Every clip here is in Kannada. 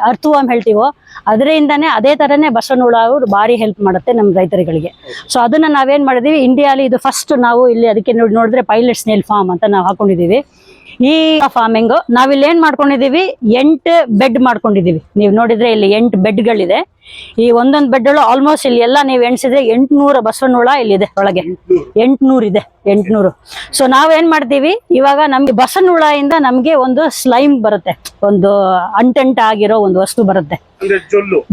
ಅರ್ಥವಾಮ್ ಹೇಳ್ತೀವೋ ಅದರಿಂದನೇ ಅದೇ ಥರನೇ ಬಸವನ ಹುಳ ಭಾರಿ ಹೆಲ್ಪ್ ಮಾಡುತ್ತೆ ನಮ್ಮ ರೈತರುಗಳಿಗೆ. ಸೊ ಅದನ್ನು ನಾವೇನು ಮಾಡಿದ್ದೀವಿ, ಇಂಡಿಯಾಲಿ ಇದು ಫಸ್ಟ್ ನಾವು ಇಲ್ಲಿ ಅದಕ್ಕೆ ನೋಡಿದ್ರೆ ಪೈಲಟ್ ಸ್ನೇಲ್ ಫಾರ್ಮ್ ಅಂತ ನಾವು ಹಾಕೊಂಡಿದ್ದೀವಿ. ಈ ಫಾರ್ಮಿಂಗು ನಾವಿಲ್ಲಿ ಏನು ಮಾಡ್ಕೊಂಡಿದ್ದೀವಿ, 8 ಬೆಡ್ ಮಾಡ್ಕೊಂಡಿದ್ದೀವಿ. ನೀವು ನೋಡಿದ್ರೆ ಇಲ್ಲಿ 8 ಬೆಡ್ಗಳಿದೆ. ಈ ಒಂದೊಂದು ಬೆಡ್ಗಳು ಆಲ್ಮೋಸ್ಟ್ ಇಲ್ಲಿ ಎಲ್ಲ ನೀವು ಎಣಿಸಿದ್ರೆ 800 ಬಸವನ ಹುಳ ಇಲ್ಲಿದೆ ಒಳಗೆ. 800 ಇದೆ, 800. ಸೊ ನಾವೇನ್ ಮಾಡ್ತೀವಿ ಇವಾಗ, ನಮ್ಗೆ ಬಸವನ ಹುಳ ಇಂದ ನಮ್ಗೆ ಒಂದು ಸ್ಲೈಮ್ ಬರುತ್ತೆ, ಒಂದು ಅಂಟೆಂಟ್ ಆಗಿರೋ ಒಂದು ವಸ್ತು ಬರುತ್ತೆ,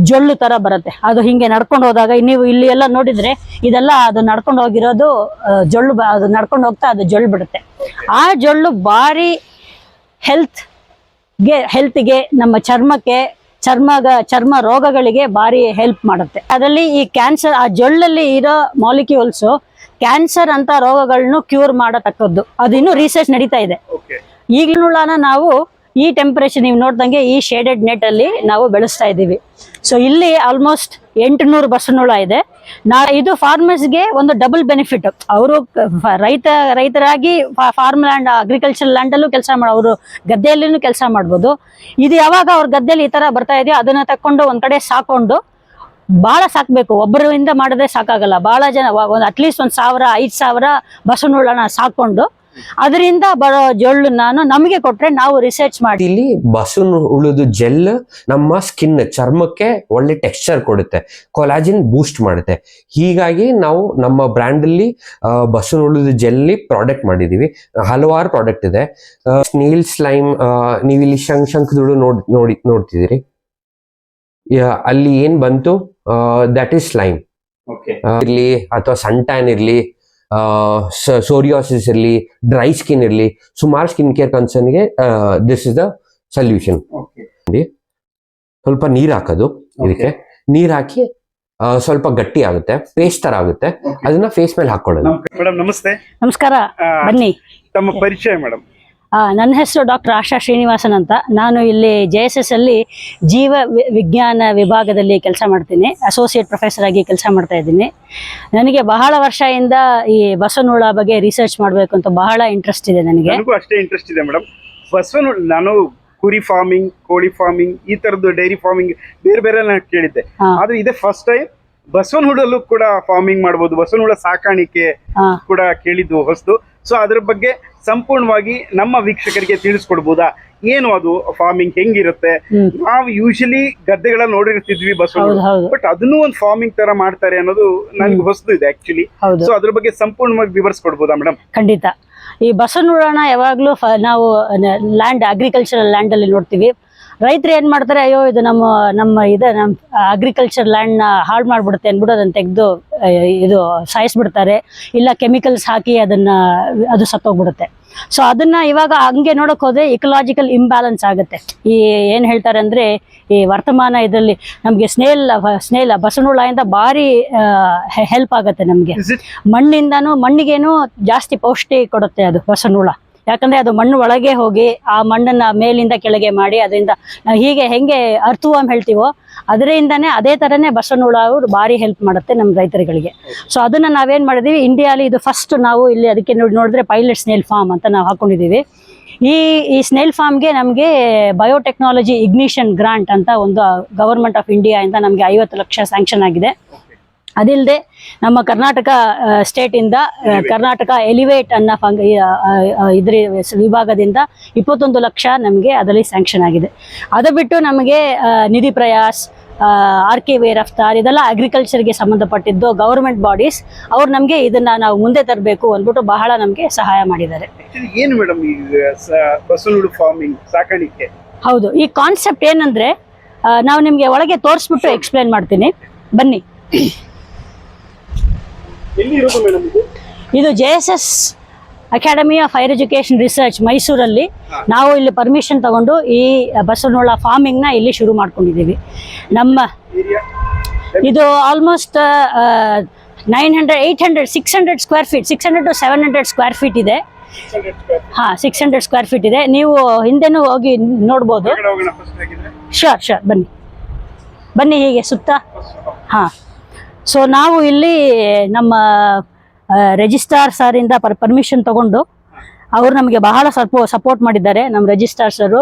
ಜೊಳ್ಳು ತರ ಬರುತ್ತೆ. ಅದು ಹಿಂಗೆ ನಡ್ಕೊಂಡು ಹೋದಾಗ ನೀವು ಇಲ್ಲಿ ಎಲ್ಲ ನೋಡಿದ್ರೆ ಇದೆಲ್ಲ ಅದು ನಡ್ಕೊಂಡು ಹೋಗಿರೋದು ಜೊಳ್ಳು, ಅದು ನಡ್ಕೊಂಡು ಹೋಗ್ತಾ ಅದು ಜೊಳ್ಳು ಬಿಡುತ್ತೆ. ಆ ಜೊಳ್ಳು ಭಾರಿ ಹೆಲ್ತ್ಗೆ ನಮ್ಮ ಚರ್ಮಕ್ಕೆ ಚರ್ಮ ರೋಗಗಳಿಗೆ ಭಾರಿ ಹೆಲ್ಪ್ ಮಾಡುತ್ತೆ. ಅದರಲ್ಲಿ ಈ ಕ್ಯಾನ್ಸರ್, ಆ ಜೊಳ್ಳಲ್ಲಿ ಇರೋ ಮಾಲಿಕ್ಯೂಲ್ಸ್ ಕ್ಯಾನ್ಸರ್ ಅಂತ ರೋಗಗಳನ್ನು ಕ್ಯೂರ್ ಮಾಡತಕ್ಕದ್ದು. ಅದು ಇನ್ನೂ ರಿಸರ್ಚ್ ನಡೀತಾ ಇದೆ. ಈಗಲೂ ನಾವು ಈ ಟೆಂಪರೇಚರ್ ನೀವು ನೋಡ್ದಂಗೆ ಈ ಶೇಡೆಡ್ ನೆಟ್ ಅಲ್ಲಿ ನಾವು ಬೆಳೆಸ್ತಾ ಇದ್ದೀವಿ. ಸೊ ಇಲ್ಲಿ ಆಲ್ಮೋಸ್ಟ್ 800 ಬಸವನ ಹುಳ ಇದೆ. ಇದು ಫಾರ್ಮರ್ಸ್ಗೆ ಒಂದು ಡಬಲ್ ಬೆನಿಫಿಟ್. ಅವರು ರೈತರಾಗಿ ಫಾರ್ಮ್ ಲ್ಯಾಂಡ್, ಅಗ್ರಿಕಲ್ಚರ್ ಲ್ಯಾಂಡ್ ಅಲ್ಲೂ ಕೆಲಸ ಅವರು ಗದ್ದೆಯಲ್ಲೂ ಕೆಲಸ ಮಾಡ್ಬೋದು. ಇದು ಯಾವಾಗ ಅವ್ರ ಗದ್ದೆಯಲ್ಲಿ ಈ ತರ ಬರ್ತಾ ಇದೆಯೋ ಅದನ್ನ ತಕೊಂಡು ಒಂದ್ ಕಡೆ ಸಾಕೊಂಡು, ಬಹಳ ಸಾಕ್ಬೇಕು, ಒಬ್ಬರಿಂದ ಮಾಡಿದ್ರೆ ಸಾಕಾಗಲ್ಲ, ಬಹಳ ಜನ ಅಟ್ಲೀಸ್ಟ್ 1000 5000 ಬಸವನ ಹುಳನ ಸಾಕೊಂಡು ಅದರಿಂದ ಬರೋ ಜೊಳ್ಳು ನಮಗೆ ಕೊಟ್ರೆ ನಾವು ರಿಸರ್ಚ್ ಮಾಡಿ ಇಲ್ಲಿ ಬಸವನ ಹುಳದ ಜೆಲ್ ನಮ್ಮ ಸ್ಕಿನ್ ಚರ್ಮಕ್ಕೆ ಒಳ್ಳೆ ಟೆಕ್ಸ್ಚರ್ ಕೊಡುತ್ತೆ, ಕೊಲಾಜಿನ್ ಬೂಸ್ಟ್ ಮಾಡುತ್ತೆ. ಹೀಗಾಗಿ ನಾವು ನಮ್ಮ ಬ್ರ್ಯಾಂಡ್ ಅಲ್ಲಿ ಬಸವನ ಹುಳದ ಜೆಲ್ ಪ್ರಾಡಕ್ಟ್ ಮಾಡಿದೀವಿ. ಹಲವಾರು ಪ್ರಾಡಕ್ಟ್ ಇದೆ. ಸ್ನೇಲ್ ಸ್ಲೈಮ್, ನೀವು ಇಲ್ಲಿ ಶಂಖದುಳು ನೋಡ್ತಿದ್ದೀರಿ, ಅಲ್ಲಿ ಏನ್ ಬಂತು ದಟ್ ಈಸ್ ಸ್ಲೈಮ್ ಇರ್ಲಿ, ಅಥವಾ ಸನ್ ಟ್ಯಾನ್ ಇರ್ಲಿ, ಸೋರಿಯಾಸಿಸ್ ಇರಲಿ, ಡ್ರೈ ಸ್ಕಿನ್ ಇರಲಿ, ಸುಮಾರು ಸ್ಕಿನ್ ಕೇರ್ ಕನ್ಸರ್ನ್ಗೆ ದಿಸ್ ಇಸ್ ದ ಸೊಲ್ಯೂಷನ್. ಸ್ವಲ್ಪ ನೀರ್ ಹಾಕೋದು, ಇದಕ್ಕೆ ನೀರ್ ಹಾಕಿ ಸ್ವಲ್ಪ ಗಟ್ಟಿ ಆಗುತ್ತೆ, ಪೇಸ್ಟ್ ತರ ಆಗುತ್ತೆ, ಅದನ್ನ ಫೇಸ್ ಮೇಲೆ ಹಾಕೊಳ್ಳೋದು. ಮೇಡಮ್ ನಮಸ್ತೆ. ನಮಸ್ಕಾರ, ಬನ್ನಿ. ತಮ್ಮ ಪರಿಚಯ ಮೇಡಮ್? ನನ್ನ ಹೆಸರು ಡಾಕ್ಟರ್ ಆಶಾ ಶ್ರೀನಿವಾಸನ್ ಅಂತ. ನಾನು ಇಲ್ಲಿ JSS ಅಲ್ಲಿ ಜೀವ ವಿಜ್ಞಾನ ವಿಭಾಗದಲ್ಲಿ ಕೆಲಸ ಮಾಡ್ತೀನಿ, ಅಸೋಸಿಯೇಟ್ ಪ್ರೊಫೆಸರ್ ಆಗಿ ಕೆಲಸ ಮಾಡ್ತಾ ಇದ್ದೀನಿ. ನನಗೆ ಬಹಳ ವರ್ಷದಿಂದ ಈ ಬಸವನ ಹುಳ ಬಗ್ಗೆ ರಿಸರ್ಚ್ ಮಾಡಬೇಕು ಅಂತ ಬಹಳ ಇಂಟ್ರೆಸ್ಟ್ ಇದೆ. ನನಗೆ ಅಷ್ಟೇ ಇಂಟ್ರೆಸ್ಟ್ ಇದೆ ಮೇಡಮ್. ಬಸವನ ಹುಳ, ನಾನು ಕುರಿ ಫಾರ್ಮಿಂಗ್, ಕೋಳಿ ಫಾರ್ಮಿಂಗ್, ಈ ತರದ್ದು ಡೈರಿ ಫಾರ್ಮಿಂಗ್ ಬೇರೆ ಬೇರೆ ನಾನು ಕೇಳಿದ್ದೆ. ಆದ್ರೆ ಇದೇ ಫಸ್ಟ್ ಟೈಮ್ ಬಸವನ ಹುಳಲ್ಲೂ ಕೂಡ ಫಾರ್ಮಿಂಗ್ ಮಾಡಬಹುದು, ಬಸವನ ಹುಳ ಸಾಕಾಣಿಕೆ ಕೂಡ ಕೇಳಿದ್ದು ಹೊಸದು. ಸೊ ಅದ್ರ ಬಗ್ಗೆ ಸಂಪೂರ್ಣವಾಗಿ ನಮ್ಮ ವೀಕ್ಷಕರಿಗೆ ತಿಳಿಸ್ಕೊಡ್ಬೋದಾ? ಏನು ಅದು ಫಾರ್ಮಿಂಗ್ ಹೆಂಗಿರುತ್ತೆ? ನಾವು ಯೂಶಲಿ ಗದ್ದೆಗಳನ್ನ ನೋಡಿರ್ತಿದ್ವಿ ಬಸವನ, ಬಟ್ ಅದನ್ನು ಒಂದು ಫಾರ್ಮಿಂಗ್ ತರ ಮಾಡ್ತಾರೆ ಅನ್ನೋದು ನನ್ಗೆ ಹೊಸದು ಇದೆ ಆಕ್ಚುಲಿ. ಸೊ ಅದ್ರ ಬಗ್ಗೆ ಸಂಪೂರ್ಣವಾಗಿ ವಿವರಿಸ್ಕೊಡ್ಬೋದಾ ಮೇಡಮ್? ಖಂಡಿತ. ಈ ಬಸವನ ಹುಳನ ಯಾವಾಗ್ಲೂ ನಾವು ಲ್ಯಾಂಡ್, ಅಗ್ರಿಕಲ್ಚರಲ್ ಲ್ಯಾಂಡ್ ಅಲ್ಲಿ ನೋಡ್ತೀವಿ. ರೈತರು ಏನ್ ಮಾಡ್ತಾರೆ, ಅಯ್ಯೋ ಇದು ನಮ್ಮ ಅಗ್ರಿಕಲ್ಚರ್ ಲ್ಯಾಂಡ್ ನ ಹಾಳು ಮಾಡ್ಬಿಡುತ್ತೆ ಅನ್ಬಿಟ್ಟು ಅದನ್ನ ತೆಗೆದು ಇದು ಸಾಯಿಸ್ಬಿಡ್ತಾರೆ, ಇಲ್ಲ ಕೆಮಿಕಲ್ಸ್ ಹಾಕಿ ಅದು ಸತ್ತೋಗ್ಬಿಡುತ್ತೆ. ಸೊ ಅದನ್ನ ಇವಾಗ ಹಂಗೆ ನೋಡಕ್ ಹೋದ್ರೆ ಇಕಲಾಜಿಕಲ್ ಇಂಬ್ಯಾಲೆನ್ಸ್ ಆಗುತ್ತೆ. ಈ ಏನ್ ಹೇಳ್ತಾರೆ ಅಂದ್ರೆ, ಈ ವರ್ತಮಾನ ಇದರಲ್ಲಿ ನಮ್ಗೆ ಸ್ನೇಲ್ ಬಸವನ ಹುಳದಿಂದ ಭಾರಿ ಹೆಲ್ಪ್ ಆಗುತ್ತೆ ನಮ್ಗೆ. ಮಣ್ಣಿಗೇನು ಜಾಸ್ತಿ ಪೌಷ್ಟಿ ಕೊಡುತ್ತೆ ಅದು ಬಸವನ ಹುಳ. ಯಾಕಂದ್ರೆ ಅದು ಮಣ್ಣು ಒಳಗೆ ಹೋಗಿ ಆ ಮಣ್ಣನ್ನ ಮೇಲಿಂದ ಕೆಳಗೆ ಮಾಡಿ, ಅದರಿಂದ ನಾವು ಹೆಂಗೆ ಅರ್ಥವಾಮ್ ಹೇಳ್ತೀವೋ ಅದರಿಂದನೇ ಅದೇ ತರನೇ ಬಸವನ ಹುಳ ಭಾರಿ ಹೆಲ್ಪ್ ಮಾಡುತ್ತೆ ನಮ್ಮ ರೈತರುಗಳಿಗೆ. ಸೊ ಅದನ್ನ ನಾವೇನ್ ಮಾಡಿದೀವಿ, ಇಂಡಿಯಾಲಿ ಇದು ಫಸ್ಟ್ ನಾವು ಇಲ್ಲಿ ಅದಕ್ಕೆ ನೋಡಿದ್ರೆ ಪೈಲಟ್ ಸ್ನೇಲ್ ಫಾರ್ಮ್ ಅಂತ ನಾವು ಹಾಕೊಂಡಿದೀವಿ. ಈ ಸ್ನೇಲ್ ಫಾರ್ಮ್ಗೆ ನಮಗೆ ಬಯೋಟೆಕ್ನಾಲಜಿ ಇಗ್ನಿಷನ್ ಗ್ರಾಂಟ್ ಅಂತ ಒಂದು ಗವರ್ಮೆಂಟ್ ಆಫ್ ಇಂಡಿಯಾ ಇಂದ ನಮಗೆ 50 ಲಕ್ಷ ಸ್ಯಾಂಕ್ಷನ್ ಆಗಿದೆ. ಅದಿಲ್ಲದೆ ನಮ್ಮ ಕರ್ನಾಟಕ ಸ್ಟೇಟ್ ಇಂದ ಕರ್ನಾಟಕ ಎಲಿವೇಟ್ ಅನ್ನೋ ಇದ್ರ ವಿಭಾಗದಿಂದ 21 ಲಕ್ಷ ನಮಗೆ ಅದರಲ್ಲಿ ಸ್ಯಾಂಕ್ಷನ್ ಆಗಿದೆ. ಅದು ಬಿಟ್ಟು ನಮಗೆ ನಿಧಿ ಪ್ರಯಾಸ್, RKV ರಫ್ತಾರ್, ಇದೆಲ್ಲ ಅಗ್ರಿಕಲ್ಚರ್ಗೆ ಸಂಬಂಧಪಟ್ಟಿದ್ದು ಗವರ್ಮೆಂಟ್ ಬಾಡೀಸ್. ಅವ್ರು ನಮಗೆ ಇದನ್ನ ನಾವು ಮುಂದೆ ತರಬೇಕು ಅಂದ್ಬಿಟ್ಟು ಬಹಳ ನಮಗೆ ಸಹಾಯ ಮಾಡಿದ್ದಾರೆ. ಏನು ಮೇಡಮ್ ಈ ಬಸವನ ಹುಳ ಫಾರ್ಮಿಂಗ್ ಸಾಕಾಣಿಕೆ? ಹೌದು, ಈ ಕಾನ್ಸೆಪ್ಟ್ ಏನಂದ್ರೆ ನಾವು ನಿಮ್ಗೆ ಒಳಗೆ ತೋರಿಸ್ಬಿಟ್ಟು ಎಕ್ಸ್ಪ್ಲೇನ್ ಮಾಡ್ತೀನಿ, ಬನ್ನಿ. ಇದು JSS academy of higher education research ಮೈಸೂರಲ್ಲಿ ನಾವು ಇಲ್ಲಿ ಪರ್ಮಿಷನ್ ತಗೊಂಡು ಈ ಬಸವನ ಹುಳ ಫಾರ್ಮಿಂಗ್ ನ ಇಲ್ಲಿ ಶುರು ಮಾಡ್ಕೊಂಡಿದ್ದೀವಿ. ಇದು almost 900, 800, 600 square feet, 600 to 700 square feet ಇದೆ. 600 ಸ್ಕ್ವೇರ್ ಫೀಟ್ ಇದೆ. ನೀವು ಹಿಂದೆನೂ ಹೋಗಿ ನೋಡ್ಬೋದು. ಶೋರ್ ಬನ್ನಿ ಹೀಗೆ ಸುತ್ತ. ಸೊ ನಾವು ಇಲ್ಲಿ ನಮ್ಮ ರಿಜಿಸ್ಟ್ರಾರ್ ಸರ್ ಇಂದ ಪರ್ಮಿಷನ್ ತಗೊಂಡು ಅವರು ನಮಗೆ ಬಹಳ ಸಪೋರ್ಟ್ ಮಾಡಿದ್ದಾರೆ. ನಮ್ಮ ರಿಜಿಸ್ಟ್ರಾರ್ಸರು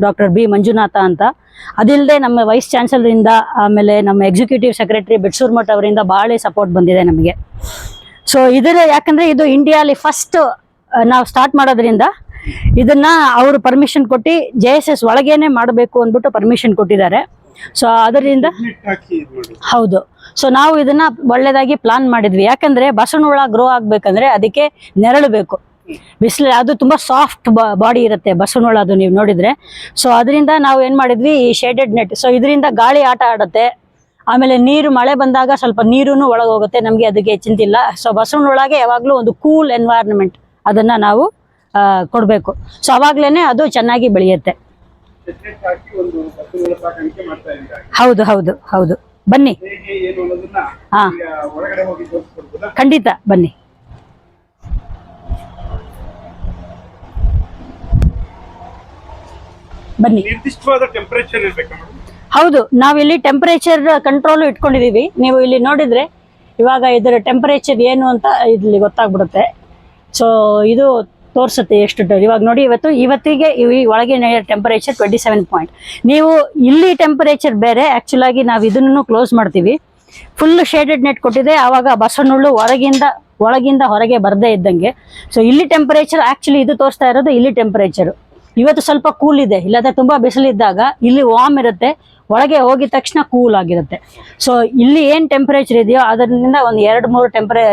ಡಾಕ್ಟರ್ ಬಿ ಮಂಜುನಾಥ ಅಂತ. ಅದಿಲ್ಲದೆ ನಮ್ಮ ವೈಸ್ ಚಾನ್ಸಲರ್ ಇಂದ, ಆಮೇಲೆ ನಮ್ಮ ಎಕ್ಸಿಕ್ಯೂಟಿವ್ ಸೆಕ್ರೆಟರಿ ಬೆಟ್ಸೂರ್ ಮಠ್ ಅವರಿಂದ ಬಹಳ ಸಪೋರ್ಟ್ ಬಂದಿದೆ ನಮಗೆ. ಸೊ ಯಾಕಂದ್ರೆ ಇದು ಇಂಡಿಯಾಲಿ ಫಸ್ಟ್ ನಾವು ಸ್ಟಾರ್ಟ್ ಮಾಡೋದ್ರಿಂದ ಇದನ್ನ ಅವರು ಪರ್ಮಿಷನ್ ಕೊಟ್ಟು JSS ಒಳಗೇನೆ ಮಾಡಬೇಕು ಅಂದ್ಬಿಟ್ಟು ಪರ್ಮಿಷನ್ ಕೊಟ್ಟಿದ್ದಾರೆ. ಸೊ ಅದರಿಂದ ಹೌದು. ಸೊ ನಾವು ಇದನ್ನ ಒಳ್ಳೇದಾಗಿ ಪ್ಲಾನ್ ಮಾಡಿದ್ವಿ. ಯಾಕಂದ್ರೆ ಬಸವನ ಹುಳ ಗ್ರೋ ಆಗ್ಬೇಕಂದ್ರೆ ಅದಕ್ಕೆ ನೆರಳು ಬೇಕು, ಬಿಸಿಲು. ಅದು ತುಂಬಾ ಸಾಫ್ಟ್ ಬಾಡಿ ಇರುತ್ತೆ ಬಸವನ ಹುಳ, ಅದು ನೀವು ನೋಡಿದ್ರೆ. ಸೊ ಅದರಿಂದ ನಾವು ಏನ್ ಮಾಡಿದ್ವಿ, ಈ ಶೇಡೆಡ್ ನೆಟ್. ಸೊ ಇದರಿಂದ ಗಾಳಿ ಆಟ ಆಡುತ್ತೆ, ಆಮೇಲೆ ನೀರು, ಮಳೆ ಬಂದಾಗ ಸ್ವಲ್ಪ ನೀರು ಒಳಗೆ ಹೋಗುತ್ತೆ, ನಮಗೆ ಅದಕ್ಕೆ ಚಿಂತಿಲ್ಲ. ಸೊ ಬಸವನ ಹುಳಗೆ ಯಾವಾಗ್ಲೂ ಒಂದು ಕೂಲ್ ಎನ್ವೈರನ್ಮೆಂಟ್ ಅದನ್ನ ನಾವು ಕೊಡ್ಬೇಕು. ಸೊ ಅವಾಗ್ಲೇನೆ ಅದು ಚೆನ್ನಾಗಿ ಬೆಳೆಯುತ್ತೆ. ಹೌದು ಹೌದು ಹೌದು, ಬನ್ನಿ. ಹಾ, ಖಂಡಿತ ಬನ್ನಿ. ಬನ್ನಿ. ನಿರ್ದಿಷ್ಟವಾದ ಟೆಂಪರೇಚರ್ ಇರಬೇಕು. ಹೌದು, ನಾವಿಲ್ಲಿ ಟೆಂಪರೇಚರ್ ಕಂಟ್ರೋಲ್ ಇಟ್ಕೊಂಡಿದೀವಿ. ನೀವು ಇಲ್ಲಿ ನೋಡಿದ್ರೆ ಇವಾಗ ಇದರ ಟೆಂಪರೇಚರ್ ಏನು ಅಂತ ಇಲ್ಲಿ ಗೊತ್ತಾಗ್ಬಿಡುತ್ತೆ. ಸೊ ಇದು ತೋರಿಸುತ್ತೆ ಎಷ್ಟು. ಇವಾಗ ನೋಡಿ, ಇವತ್ತಿಗೆ ಈ ಒಳಗಿನ ಟೆಂಪರೇಚರ್ 27 ಪಾಯಿಂಟ್. ನೀವು ಇಲ್ಲಿ ಟೆಂಪರೇಚರ್ ಬೇರೆ. ಆಕ್ಚುಲ್ ಆಗಿ ನಾವು ಇದನ್ನು ಕ್ಲೋಸ್ ಮಾಡ್ತೀವಿ. ಫುಲ್ ಶೇಡೆಡ್ ನೆಟ್ ಕೊಟ್ಟಿದೆ, ಆವಾಗ ಬಸವನ ಹುಳು ಒಳಗಿಂದ ಹೊರಗೆ ಬರದೇ ಇದ್ದಂಗೆ. ಸೊ ಇಲ್ಲಿ ಟೆಂಪರೇಚರ್ ಆಕ್ಚುಲಿ ಇದು ತೋರಿಸ್ತಾ ಇರೋದು ಇಲ್ಲಿ ಟೆಂಪರೇಚರ್. ಇವತ್ತು ಸ್ವಲ್ಪ ಕೂಲ್ ಇದೆ, ಇಲ್ಲದ ತುಂಬಾ ಬಿಸಿಲಿದ್ದಾಗ ಇಲ್ಲಿ ವಾರ್ಮ್ ಇರುತ್ತೆ, ಒಳಗೆ ಹೋಗಿದ ತಕ್ಷಣ ಕೂಲ್ ಆಗಿರುತ್ತೆ. ಸೊ ಇಲ್ಲಿ ಏನ್ ಟೆಂಪರೇಚರ್ ಇದೆಯೋ ಅದರಿಂದ ಒಂದು 2-3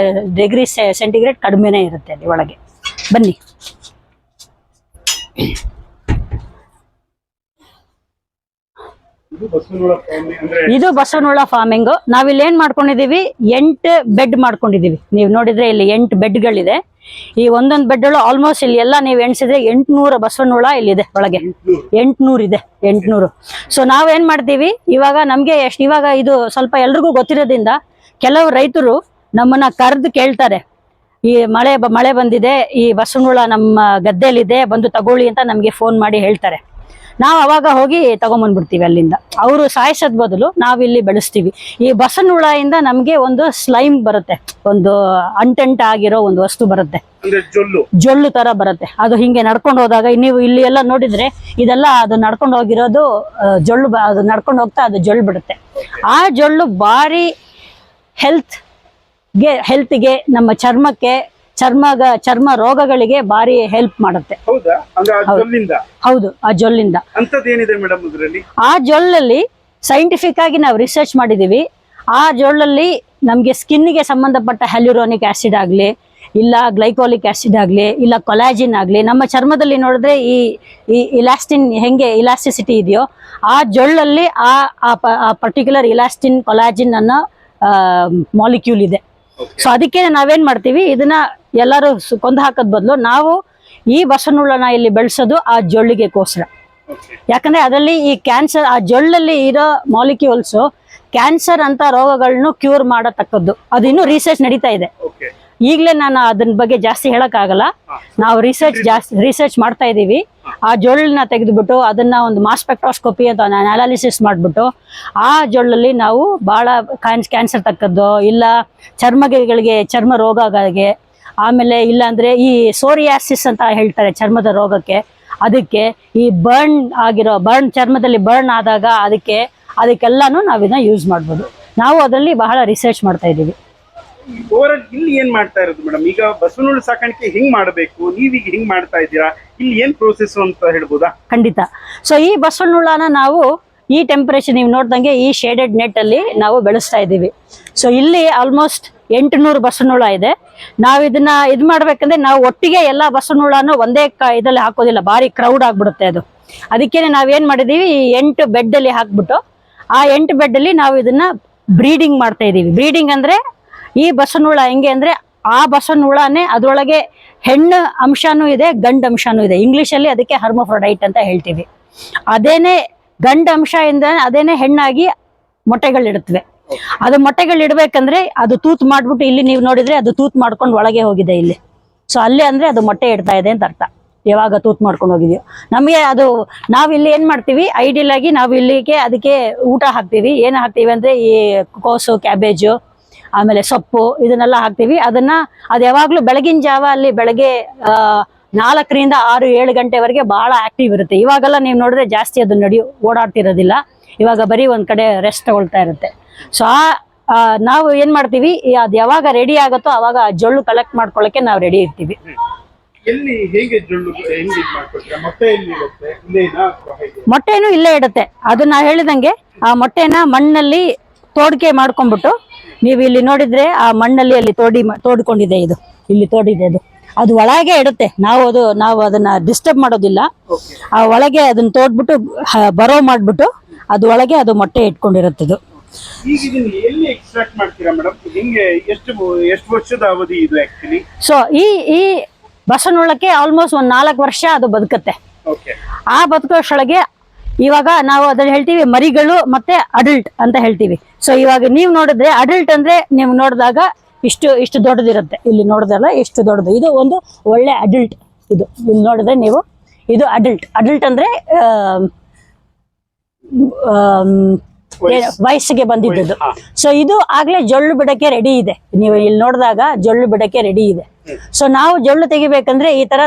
ಡಿಗ್ರಿ ಸೆಂಟಿಗ್ರೇಡ್ ಕಡಿಮೆನೇ ಇರುತ್ತೆ ಅಲ್ಲಿ ಒಳಗೆ. ಬನ್ನಿ. ಇದು ಬಸವನ ಹುಳ ಫಾರ್ಮಿಂಗ್. ನಾವಿಲ್ಲಿ ಏನ್ ಮಾಡ್ಕೊಂಡಿದೀವಿ, 8 ಬೆಡ್ ಮಾಡ್ಕೊಂಡಿದೀವಿ. ನೀವು ನೋಡಿದ್ರೆ ಇಲ್ಲಿ 8 ಬೆಡ್ಗಳಿದೆ. ಈ ಒಂದೊಂದು ಬೆಡ್ ಆಲ್ಮೋಸ್ಟ್ ಇಲ್ಲಿ ಎಲ್ಲ ನೀವು ಎಣಿಸಿದ್ರೆ 800 ಬಸವನ ಹುಳ ಇಲ್ಲಿದೆ ಒಳಗೆ. 800 ಇದೆ, 800. ಸೊ ನಾವೇನ್ ಮಾಡ್ತೀವಿ ಇವಾಗ, ನಮ್ಗೆ ಇವಾಗ ಇದು ಸ್ವಲ್ಪ ಎಲ್ರಿಗೂ ಗೊತ್ತಿರೋದ್ರಿಂದ ಕೆಲವು ರೈತರು ನಮ್ಮನ್ನ ಕರೆದು ಕೇಳ್ತಾರೆ, ಈ ಮಳೆ ಬಂದಿದೆ, ಈ ಬಸವನ ಹುಳ ನಮ್ಮ ಗದ್ದೆಲಿದೆ, ಬಂದು ತಗೊಳ್ಳಿ ಅಂತ ನಮ್ಗೆ ಫೋನ್ ಮಾಡಿ ಹೇಳ್ತಾರೆ. ನಾವು ಅವಾಗ ಹೋಗಿ ತಗೊಂಬಂದ್ಬಿಡ್ತೀವಿ ಅಲ್ಲಿಂದ. ಅವರು ಸಾಯಿಸೋದ್ ಬದಲು ನಾವಿಲ್ಲಿ ಬೆಳೆಸ್ತೀವಿ. ಈ ಬಸವನ ಹುಳ ಇಂದ ನಮ್ಗೆ ಒಂದು ಸ್ಲೈಮ್ ಬರುತ್ತೆ, ಒಂದು ಅಂಟೆಂಟ್ ಆಗಿರೋ ಒಂದು ವಸ್ತು ಬರುತ್ತೆ, ಜೊಳ್ಳು ತರ ಬರುತ್ತೆ. ಅದು ಹಿಂಗೆ ನಡ್ಕೊಂಡು ಹೋದಾಗ ನೀವು ಇಲ್ಲಿ ಎಲ್ಲ ನೋಡಿದ್ರೆ ಇದೆಲ್ಲ ಅದು ನಡ್ಕೊಂಡು ಹೋಗಿರೋದು ಜೊಳ್ಳು. ಅದು ನಡ್ಕೊಂಡು ಹೋಗ್ತಾ ಅದು ಜೊಳ್ಳು ಬಿಡುತ್ತೆ. ಆ ಜೊಳ್ಳು ಭಾರಿ ಹೆಲ್ತ್ಗೆ, ನಮ್ಮ ಚರ್ಮಕ್ಕೆ, ಚರ್ಮ ರೋಗಗಳಿಗೆ ಭಾರಿ ಹೆಲ್ಪ್ ಮಾಡುತ್ತೆ. ಹೌದು, ಆ ಜೊಲ್ಲಿಂದ. ಆ ಜೊಳ್ಳಲ್ಲಿ ಸೈಂಟಿಫಿಕ್ ಆಗಿ ನಾವು ರಿಸರ್ಚ್ ಮಾಡಿದೀವಿ. ಆ ಜೊಳ್ಳಲ್ಲಿ ನಮ್ಗೆ ಸ್ಕಿನ್ಗೆ ಸಂಬಂಧಪಟ್ಟ ಹ್ಯಾಲ್ಯೂರೋನಿಕ್ ಆಸಿಡ್ ಆಗ್ಲಿ, ಇಲ್ಲ ಗ್ಲೈಕೋಲಿಕ್ ಆಸಿಡ್ ಆಗ್ಲಿ, ಇಲ್ಲ ಕೊಲಾಜಿನ್ ಆಗ್ಲಿ, ನಮ್ಮ ಚರ್ಮದಲ್ಲಿ ನೋಡಿದ್ರೆ ಈ ಇಲಾಸ್ಟಿಸಿಟಿ ಇದೆಯೋ ಆ ಜೊಳ್ಳಲ್ಲಿ ಆ ಪರ್ಟಿಕ್ಯುಲರ್ ಇಲಾಸ್ಟಿನ್, ಕೊಲಾಜಿನ್ ಅನ್ನೋ ಮಾಲಿಕ್ಯೂಲ್ ಇದೆ. ಸೊ ಅದಕ್ಕೆ ನಾವೇನ್ ಮಾಡ್ತೀವಿ, ಇದನ್ನ ಎಲ್ಲರೂ ಕೊಂದು ಹಾಕೋದ್ ಬದಲು ನಾವು ಈ ಬಸವನ ಹುಳನ ಇಲ್ಲಿ ಬೆಳೆಸೋದು ಆ ಜೊಳ್ಳಿಗೆಗೋಸ್ಕರ. ಯಾಕಂದ್ರೆ ಅದರಲ್ಲಿ ಈ ಕ್ಯಾನ್ಸರ್, ಆ ಜೊಳ್ಳಲ್ಲಿ ಇರೋ ಮಾಲಿಕ್ಯೂಲ್ಸ್ ಕ್ಯಾನ್ಸರ್ ಅಂತ ರೋಗಗಳನ್ನು ಕ್ಯೂರ್ ಮಾಡತಕ್ಕದ್ದು. ಅದು ಇನ್ನೂ ರಿಸರ್ಚ್ ನಡೀತಾ ಇದೆ. ಈಗಲೇ ನಾನು ಅದನ್ನ ಬಗ್ಗೆ ಜಾಸ್ತಿ ಹೇಳಕ್ ಆಗಲ್ಲ. ನಾವು ರಿಸರ್ಚ್ ಮಾಡ್ತಾ ಇದೀವಿ. ಆ ಜೊಳ್ಳನ್ನ ತೆಗೆದುಬಿಟ್ಟು ಅದನ್ನ ಒಂದು ಮಾಸ್ ಸ್ಪೆಕ್ಟ್ರೋಸ್ಕೋಪಿ ಅಂತ ಅನಾಲಿಸಿಸ್ ಮಾಡಿಬಿಟ್ಟು ಆ ಜೊಳ್ಳಲ್ಲಿ ನಾವು ಬಹಳ ಕ್ಯಾನ್ಸರ್ ತಕ್ಕದ್ದು, ಇಲ್ಲ ಚರ್ಮ ರೋಗಗಳಿಗೆ, ಆಮೇಲೆ ಇಲ್ಲ ಅಂದ್ರೆ ಈ ಸೋರಿಯಾಸಿಸ್ ಅಂತ ಹೇಳ್ತಾರೆ ಚರ್ಮದ ರೋಗಕ್ಕೆ, ಅದಕ್ಕೆ ಈ ಚರ್ಮದಲ್ಲಿ ಬರ್ನ್ ಆದಾಗ ಅದಕ್ಕೆಲ್ಲಾನು ನಾವಿದನ್ನ ಯೂಸ್ ಮಾಡ್ಬೋದು. ನಾವು ಅದರಲ್ಲಿ ಬಹಳ ರಿಸರ್ಚ್ ಮಾಡ್ತಾ ಇದೀವಿ. ಇಲ್ಲಿ ಏನ್ ಮಾಡ್ತಾ ಇರೋದು ಮೇಡಮ್, ಈಗ ಬಸವನ ಹುಳು ಸಾಕಾಣಿಕೆ ಹೆಂಗ್ ಮಾಡಬೇಕು, ನೀವೀಗ ಹೆಂಗ್ ಮಾಡ್ತಾ ಇದ್ದೀರಾ, ಇಲ್ಲಿ ಏನ್ ಪ್ರೋಸೆಸ್ ಅಂತ ಹೇಳ್ಬೋದಾ? ಖಂಡಿತ. ಸೊ ಈ ಬಸವನ ಹುಳನ ನಾವು ಈ ಟೆಂಪರೇಚರ್ ನೀವು ನೋಡ್ದಂಗೆ ಈ ಶೇಡೆಡ್ ನೆಟ್ ಅಲ್ಲಿ ನಾವು ಬೆಳೆಸ್ತಾ ಇದ್ದೀವಿ. ಸೊ ಇಲ್ಲಿ ಆಲ್ಮೋಸ್ಟ್ 800 ಬಸವನ ಹುಳ ಇದೆ. ನಾವು ಇದನ್ನ ಮಾಡ್ಬೇಕಂದ್ರೆ ನಾವು ಒಟ್ಟಿಗೆ ಎಲ್ಲ ಬಸವನ ಹುಳನು ಒಂದೇ ಇದರಲ್ಲಿ ಹಾಕೋದಿಲ್ಲ, ಭಾರಿ ಕ್ರೌಡ್ ಆಗ್ಬಿಡುತ್ತೆ ಅದು. ಅದಕ್ಕೇನೆ ನಾವೇನ್ ಮಾಡಿದೀವಿ, ಈ 8 ಬೆಡ್ ಅಲ್ಲಿ ಹಾಕ್ಬಿಟ್ಟು ಆ 8 ಬೆಡ್ ಅಲ್ಲಿ ನಾವು ಇದನ್ನ ಬ್ರೀಡಿಂಗ್ ಮಾಡ್ತಾ ಇದೀವಿ. ಬ್ರೀಡಿಂಗ್ ಅಂದ್ರೆ ಈ ಬಸವನ ಹುಳ ಹೆಂಗೆ ಅಂದ್ರೆ, ಆ ಬಸವನ ಹುಳನೇ ಅದರೊಳಗೆ ಹೆಣ್ಣು ಅಂಶನೂ ಇದೆ, ಗಂಡು ಅಂಶನೂ ಇದೆ. ಇಂಗ್ಲಿಷ್ ಅಲ್ಲಿ ಅದಕ್ಕೆ ಹರ್ಮೋಫ್ರೊಡೈಟ್ ಅಂತ ಹೇಳ್ತೀವಿ. ಅದೇನೆ ಗಂಡು ಅಂಶ ಇಂದ ಅದೇನೆ ಹೆಣ್ಣಾಗಿ ಮೊಟ್ಟೆಗಳಿಡುತ್ತವೆ. ಅದು ಮೊಟ್ಟೆಗಳಿಡ್ಬೇಕಂದ್ರೆ ಅದು ತೂತ್ ಮಾಡ್ಬಿಟ್ಟು, ಇಲ್ಲಿ ನೀವು ನೋಡಿದ್ರೆ ಅದು ತೂತ್ ಮಾಡ್ಕೊಂಡು ಒಳಗೆ ಹೋಗಿದೆ ಇಲ್ಲಿ. ಸೊ ಅಲ್ಲಿ ಅಂದ್ರೆ ಅದು ಮೊಟ್ಟೆ ಇಡ್ತಾ ಇದೆ ಅಂತ ಅರ್ಥ. ಯಾವಾಗ ತೂತ್ ಮಾಡ್ಕೊಂಡು ಹೋಗಿದೆಯೋ ನಮಗೆ ಅದು, ನಾವಿಲ್ಲಿ ಏನ್ ಮಾಡ್ತೀವಿ, ಐಡಿಯಲ್ ಆಗಿ ನಾವು ಇಲ್ಲಿಗೆ ಅದಕ್ಕೆ ಊಟ ಹಾಕ್ತೀವಿ. ಏನು ಹಾಕ್ತೀವಿ ಅಂದ್ರೆ ಈ ಕೋಸು, ಕ್ಯಾಬೇಜು, ಆಮೇಲೆ ಸೊಪ್ಪು, ಇದನ್ನೆಲ್ಲ ಹಾಕ್ತೀವಿ. ಅದು ಯಾವಾಗ್ಲೂ ಬೆಳಗಿನ ಜಾವ ಅಲ್ಲಿ ಬೆಳಗ್ಗೆ 4ರಿಂದ 6-7 ಗಂಟೆವರೆಗೆ ಬಹಳ ಆಕ್ಟಿವ್ ಇರುತ್ತೆ. ಇವಾಗೆಲ್ಲ ನೀವು ನೋಡಿದ್ರೆ ಜಾಸ್ತಿ ಅದು ಓಡಾಡ್ತಿರೋದಿಲ್ಲ. ಇವಾಗ ಬರೀ ಒಂದ್ ಕಡೆ ರೆಸ್ಟ್ ತಗೊಳ್ತಾ ಇರುತ್ತೆ. ಸೊ ನಾವು ಏನ್ ಮಾಡ್ತೀವಿ, ಅದು ಯಾವಾಗ ರೆಡಿ ಆಗುತ್ತೋ ಅವಾಗ ಆ ಜೊಳ್ಳು ಕಲೆಕ್ಟ್ ಮಾಡ್ಕೊಳ್ಳಕ್ಕೆ ನಾವು ರೆಡಿ ಇರ್ತೀವಿ. ಎಲ್ಲಿ ಹೇಗೆ ಜೊಳ್ಳು ಹೆಂಗೆ ಮಾಡ್ಕೊಳ್ತೀರಾ? ಮೊಟ್ಟೆ ಎಲ್ಲಿ ಇರುತ್ತೆ? ಇಲ್ಲೇನಾ ಅಥವಾ ಹೇಗೆ? ಮೊಟ್ಟೆನೂ ಇಲ್ಲೇ ಇಡುತ್ತೆ. ಅದು ನಾ ಹೇಳಿದಂಗೆ ಆ ಮೊಟ್ಟೆನ ಮಣ್ಣಲ್ಲಿ ತೋಡಿಕೆ ಮಾಡ್ಕೊಂಡ್ಬಿಟ್ಟು, ನೀವು ಇಲ್ಲಿ ನೋಡಿದ್ರೆ ಆ ಮಣ್ಣಲ್ಲಿ ಅಲ್ಲಿ ತೋಡ್ಕೊಂಡಿದೆ, ಇದು ಇಲ್ಲಿ ತೋಡಿದೆ, ಅದು ಒಳಗೆ ಇಡುತ್ತೆ. ನಾವು ಅದನ್ನ ಡಿಸ್ಟರ್ಬ್ ಮಾಡೋದಿಲ್ಲ. ಆ ಒಳಗೆ ಅದನ್ನ ತೋಡ್ಬಿಟ್ಟು ಬರೋ ಮಾಡ್ಬಿಟ್ಟು ಅದು ಒಳಗೆ ಅದು ಮೊಟ್ಟೆ ಇಟ್ಕೊಂಡಿರುತ್ತೆ. ಇದು ಈಗ ಇದನ್ನ ಎಲ್ಲಿ ಎಕ್ಸ್ಟ್ರಾಕ್ಟ್ ಮಾಡ್ತೀರಾ ಮೇಡಮ್? ಹೆಂಗೆ ಎಷ್ಟು ವರ್ಷದ ಅವಧಿ ಇದು ಆಕ್ಚುಲಿ? ಸೊ ಈ ಬಸವನಹುಳಕ್ಕೆ ಆಲ್ಮೋಸ್ಟ್ 4 ವರ್ಷ ಅದು ಬದುಕತ್ತೆ. ಆ ಬದುಕೋಷ್ಟೊಳಗೆ ಇವಾಗ ನಾವು ಅದನ್ನ ಹೇಳ್ತೀವಿ ಮರಿಗಳು ಮತ್ತೆ ಅಡಲ್ಟ್ ಅಂತ ಹೇಳ್ತೀವಿ. ಸೊ ಇವಾಗ ನೀವು ನೋಡಿದ್ರೆ ಅಡಲ್ಟ್ ಅಂದ್ರೆ ನೀವು ನೋಡಿದಾಗ ಇಷ್ಟು ದೊಡ್ಡದಿರುತ್ತೆ. ಇಲ್ಲಿ ನೋಡಿದ್ರಲ್ಲ ಎಷ್ಟು ದೊಡ್ಡದು, ಇದು ಒಂದು ಒಳ್ಳೆ ಅಡಲ್ಟ್. ಇದು ಇಲ್ಲಿ ನೋಡಿದ್ರೆ ನೀವು, ಇದು ಅಡಲ್ಟ್ ಅಂದ್ರೆ ವಯಸ್ಸಿಗೆ ಬಂದಿದ್ದು. ಸೊ ಇದು ಆಗ್ಲೇ ಜೊಳ್ಳು ಬಿಡಕ್ಕೆ ರೆಡಿ ಇದೆ. ನೀವು ಇಲ್ಲಿ ನೋಡಿದಾಗ ಜೊಳ್ಳು ಬಿಡಕ್ಕೆ ರೆಡಿ ಇದೆ. ಸೊ ನಾವು ಜೊಳ್ಳು ತೆಗಿಬೇಕಂದ್ರೆ ಈ ತರ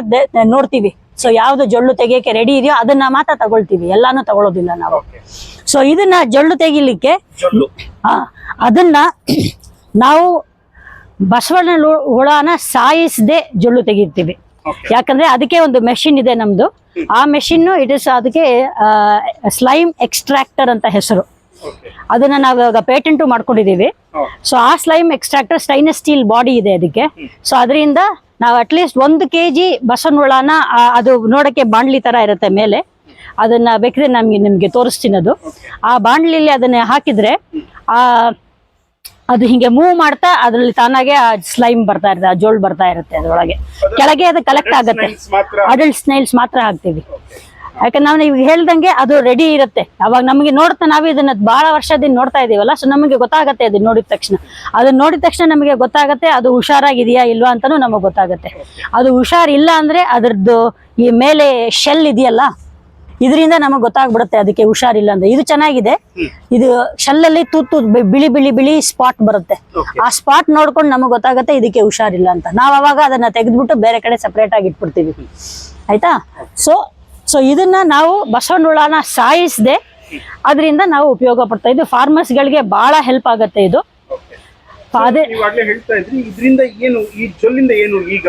ನೋಡ್ತೀವಿ. ಸೊ ಯಾವ್ದು ಜೊಳ್ಳು ತೆಗಿಯಕ್ಕೆ ರೆಡಿ ಇದೆಯೋ ಅದನ್ನ ಮಾತ್ರ ತಗೊಳ್ತೀವಿ, ಎಲ್ಲಾನು ತಗೊಳ್ಳೋದಿಲ್ಲ ನಾವು. ಸೊ ಇದನ್ನ ಜೊಳ್ಳು ತೆಗಿಲಿಕ್ಕೆ ಅದನ್ನ ನಾವು ಬಸವನ ಹುಳನ ಸಾಯಿಸದೆ ಜೊಳ್ಳು ತೆಗಿತೀವಿ. ಯಾಕಂದ್ರೆ ಅದಕ್ಕೆ ಒಂದು ಮೆಷಿನ್ ಇದೆ ನಮ್ದು. ಆ ಮೆಷಿನ್ ಅದಕ್ಕೆ ಸ್ಲೈಮ್ ಎಕ್ಸ್ಟ್ರಾಕ್ಟರ್ ಅಂತ ಹೆಸರು. ಅದನ್ನ ನಾವು ಇವಾಗ ಪೇಟೆಂಟು ಮಾಡ್ಕೊಂಡಿದೀವಿ. ಸೊ ಆ slime extractor stainless steel body ಇದೆ ಅದಕ್ಕೆ. ಸೊ ಅದರಿಂದ ನಾವು ಅಟ್ಲೀಸ್ಟ್ 1 kg ಬಸವನ ಹುಳನ, ಅದು ನೋಡಕ್ಕೆ ಬಾಂಡ್ಲಿ ತರ ಇರುತ್ತೆ ಮೇಲೆ, ಅದನ್ನ ಬೇಕಿದ್ರೆ ನಿಮ್ಗೆ ತೋರಿಸ್ತೀನಿ. ಅದು ಆ ಬಾಂಡ್ಲಿಲಿ ಅದನ್ನ ಹಾಕಿದ್ರೆ ಅದು ಹಿಂಗೆ ಮೂವ್ ಮಾಡ್ತಾ ಅದ್ರಲ್ಲಿ ತಾನಾಗೆ ಆ ಸ್ಲೈಮ್ ಬರ್ತಾ ಇರುತ್ತೆ, ಆ ಜೋಳ್ ಬರ್ತಾ ಇರುತ್ತೆ ಅದ್ರೊಳಗೆ. ಕೆಳಗೆ ಅದು ಕಲೆಕ್ಟ್ ಆಗುತ್ತೆ. ಅಡಲ್ಟ್ ಸ್ನೇಲ್ಸ್ ಮಾತ್ರ ಹಾಕ್ತಿವಿ. ಯಾಕಂದ್ರೆ ನಾವು ಈಗ ಹೇಳ್ದಂಗೆ ಅದು ರೆಡಿ ಇರುತ್ತೆ. ಅವಾಗ ನಮಗೆ ನೋಡ್ತಾ ನಾವು ಇದನ್ನ ಬಹಳ ವರ್ಷದಿಂದ ನೋಡ್ತಾ ಇದೀವಲ್ಲ, ಸೊ ನಮಗೆ ಗೊತ್ತಾಗತ್ತೆ. ಅದನ್ನ ನೋಡಿದ ತಕ್ಷಣ ನಮಗೆ ಗೊತ್ತಾಗತ್ತೆ ಅದು ಹುಷಾರಾಗಿದೆಯಾ ಇಲ್ವಾ ಅಂತಾನು ನಮಗೆ ಗೊತ್ತಾಗತ್ತೆ. ಅದು ಹುಷಾರಿಲ್ಲ ಅಂದ್ರೆ ಅದ್ರದ್ದು ಈ ಮೇಲೆ ಶೆಲ್ ಇದೆಯಲ್ಲ, ಇದರಿಂದ ನಮಗೆ ಗೊತ್ತಾಗ್ಬಿಡುತ್ತೆ ಅದಕ್ಕೆ ಹುಷಾರಿಲ್ಲ ಅಂದ್ರೆ. ಇದು ಚೆನ್ನಾಗಿದೆ. ಇದು ಶೆಲ್ಲಲ್ಲಿ ತೂತು ಬಿಳಿ ಸ್ಪಾಟ್ ಬರುತ್ತೆ. ಆ ಸ್ಪಾಟ್ ನೋಡ್ಕೊಂಡು ನಮಗೆ ಗೊತ್ತಾಗತ್ತೆ ಇದಕ್ಕೆ ಹುಷಾರಿಲ್ಲ ಅಂತ. ನಾವು ಅವಾಗ ಅದನ್ನ ತೆಗೆದ್ಬಿಟ್ಟು ಬೇರೆ ಕಡೆ ಸಪರೇಟ್ ಆಗಿ ಇಟ್ಬಿಡ್ತೀವಿ. ಆಯ್ತಾ? ಸೊ ಇದನ್ನ ನಾವು ಬಸವನ ಹುಳನ ಸಾಯಿಸದೆ ಅದರಿಂದ ನಾವು ಉಪಯೋಗ ಪಡ್ತಾ ಇದ್ವಿ. ಫಾರ್ಮರ್ಸ್ ಗಳಿಗೆ ಬಹಳ ಹೆಲ್ಪ್ ಆಗುತ್ತೆ ಇದು. ಅದೇ ಹೇಳ್ತಾ ಇದ್ರಿ, ಇದರಿಂದ ಏನು, ಈ ಜೊಲ್ಲಿಂದ ಏನು ಈಗ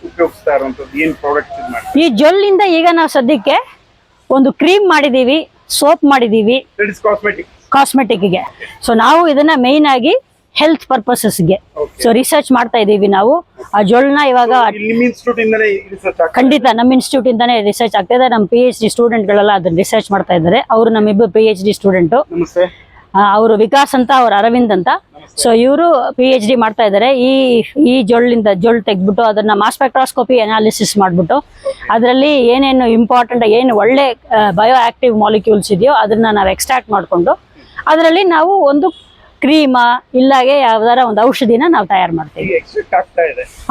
ಉಪಯೋಗಿಸ್ತಾ ಇರುವಂತದ್ದು, ಏನು ಪ್ರಾಡಕ್ಟ್? ಈ ಜೊಲ್ಲಿಂದ ಈಗ ನಾವು ಸದ್ಯಕ್ಕೆ ಒಂದು ಕ್ರೀಮ್ ಮಾಡಿದೀವಿ, ಸೋಪ್ ಮಾಡಿದೀವಿ, ಕಾಸ್ಮೆಟಿಕ್ಗೆ. ಸೊ ನಾವು ಇದನ್ನ ಮೇನ್ ಆಗಿ ಹೆಲ್ತ್ ಪರ್ಪಸಸ್ಗೆ ಸೊ ರಿಸರ್ಚ್ ಮಾಡ್ತಾ ಇದೀವಿ ನಾವು. ಆ ಜೊಳ್ಳನ್ನ ಇವಾಗ ಖಂಡಿತ ನಮ್ಮ ಇನ್ಸ್ಟಿಟ್ಯೂಟ್ ಇಂದಾನೆ ರಿಸರ್ಚ್ ಆಗ್ತಾ ಇದೆ. ನಮ್ಮ PhD ಸ್ಟೂಡೆಂಟ್ ಗಳೆಲ್ಲ ಅದನ್ನ ರಿಸರ್ಚ್ ಮಾಡ್ತಾ ಇದ್ದಾರೆ. ಅವರು ನಮ್ಮಿಬ್ಬರು PhD ಸ್ಟೂಡೆಂಟ್. ಅವರು ವಿಕಾಸ್ ಅಂತ, ಅವ್ರು ಅರವಿಂದ್ ಅಂತ. ಸೊ ಇವರು PhD ಮಾಡ್ತಾ ಇದ್ದಾರೆ. ಈ ಜೊಳ್ಳು ತೆಗ್ದ್ಬಿಟ್ಟು ಅದನ್ನ ಮಾಸ್ ಸ್ಪೆಕ್ಟ್ರಾಸ್ಕೋಪಿ ಅನಾಲಿಸಿಸ್ ಮಾಡ್ಬಿಟ್ಟು ಅದರಲ್ಲಿ ಏನೇನು ಇಂಪಾರ್ಟೆಂಟ್, ಏನು ಒಳ್ಳೆ ಬಯೋ ಆಕ್ಟಿವ್ ಮಾಲಿಕ್ಯೂಲ್ಸ್ ಇದೆಯೋ ಅದನ್ನ ನಾವು ಎಕ್ಸ್ಟ್ರಾಕ್ಟ್ ಮಾಡ್ಕೊಂಡು ಅದರಲ್ಲಿ ನಾವು ಒಂದು ಕ್ರೀಮ ಇಲ್ಲಾಗೆ ಯಾವ್ದಾರ ಒಂದು ಔಷಧಿನ ನಾವು ತಯಾರು ಮಾಡ್ತೀವಿ.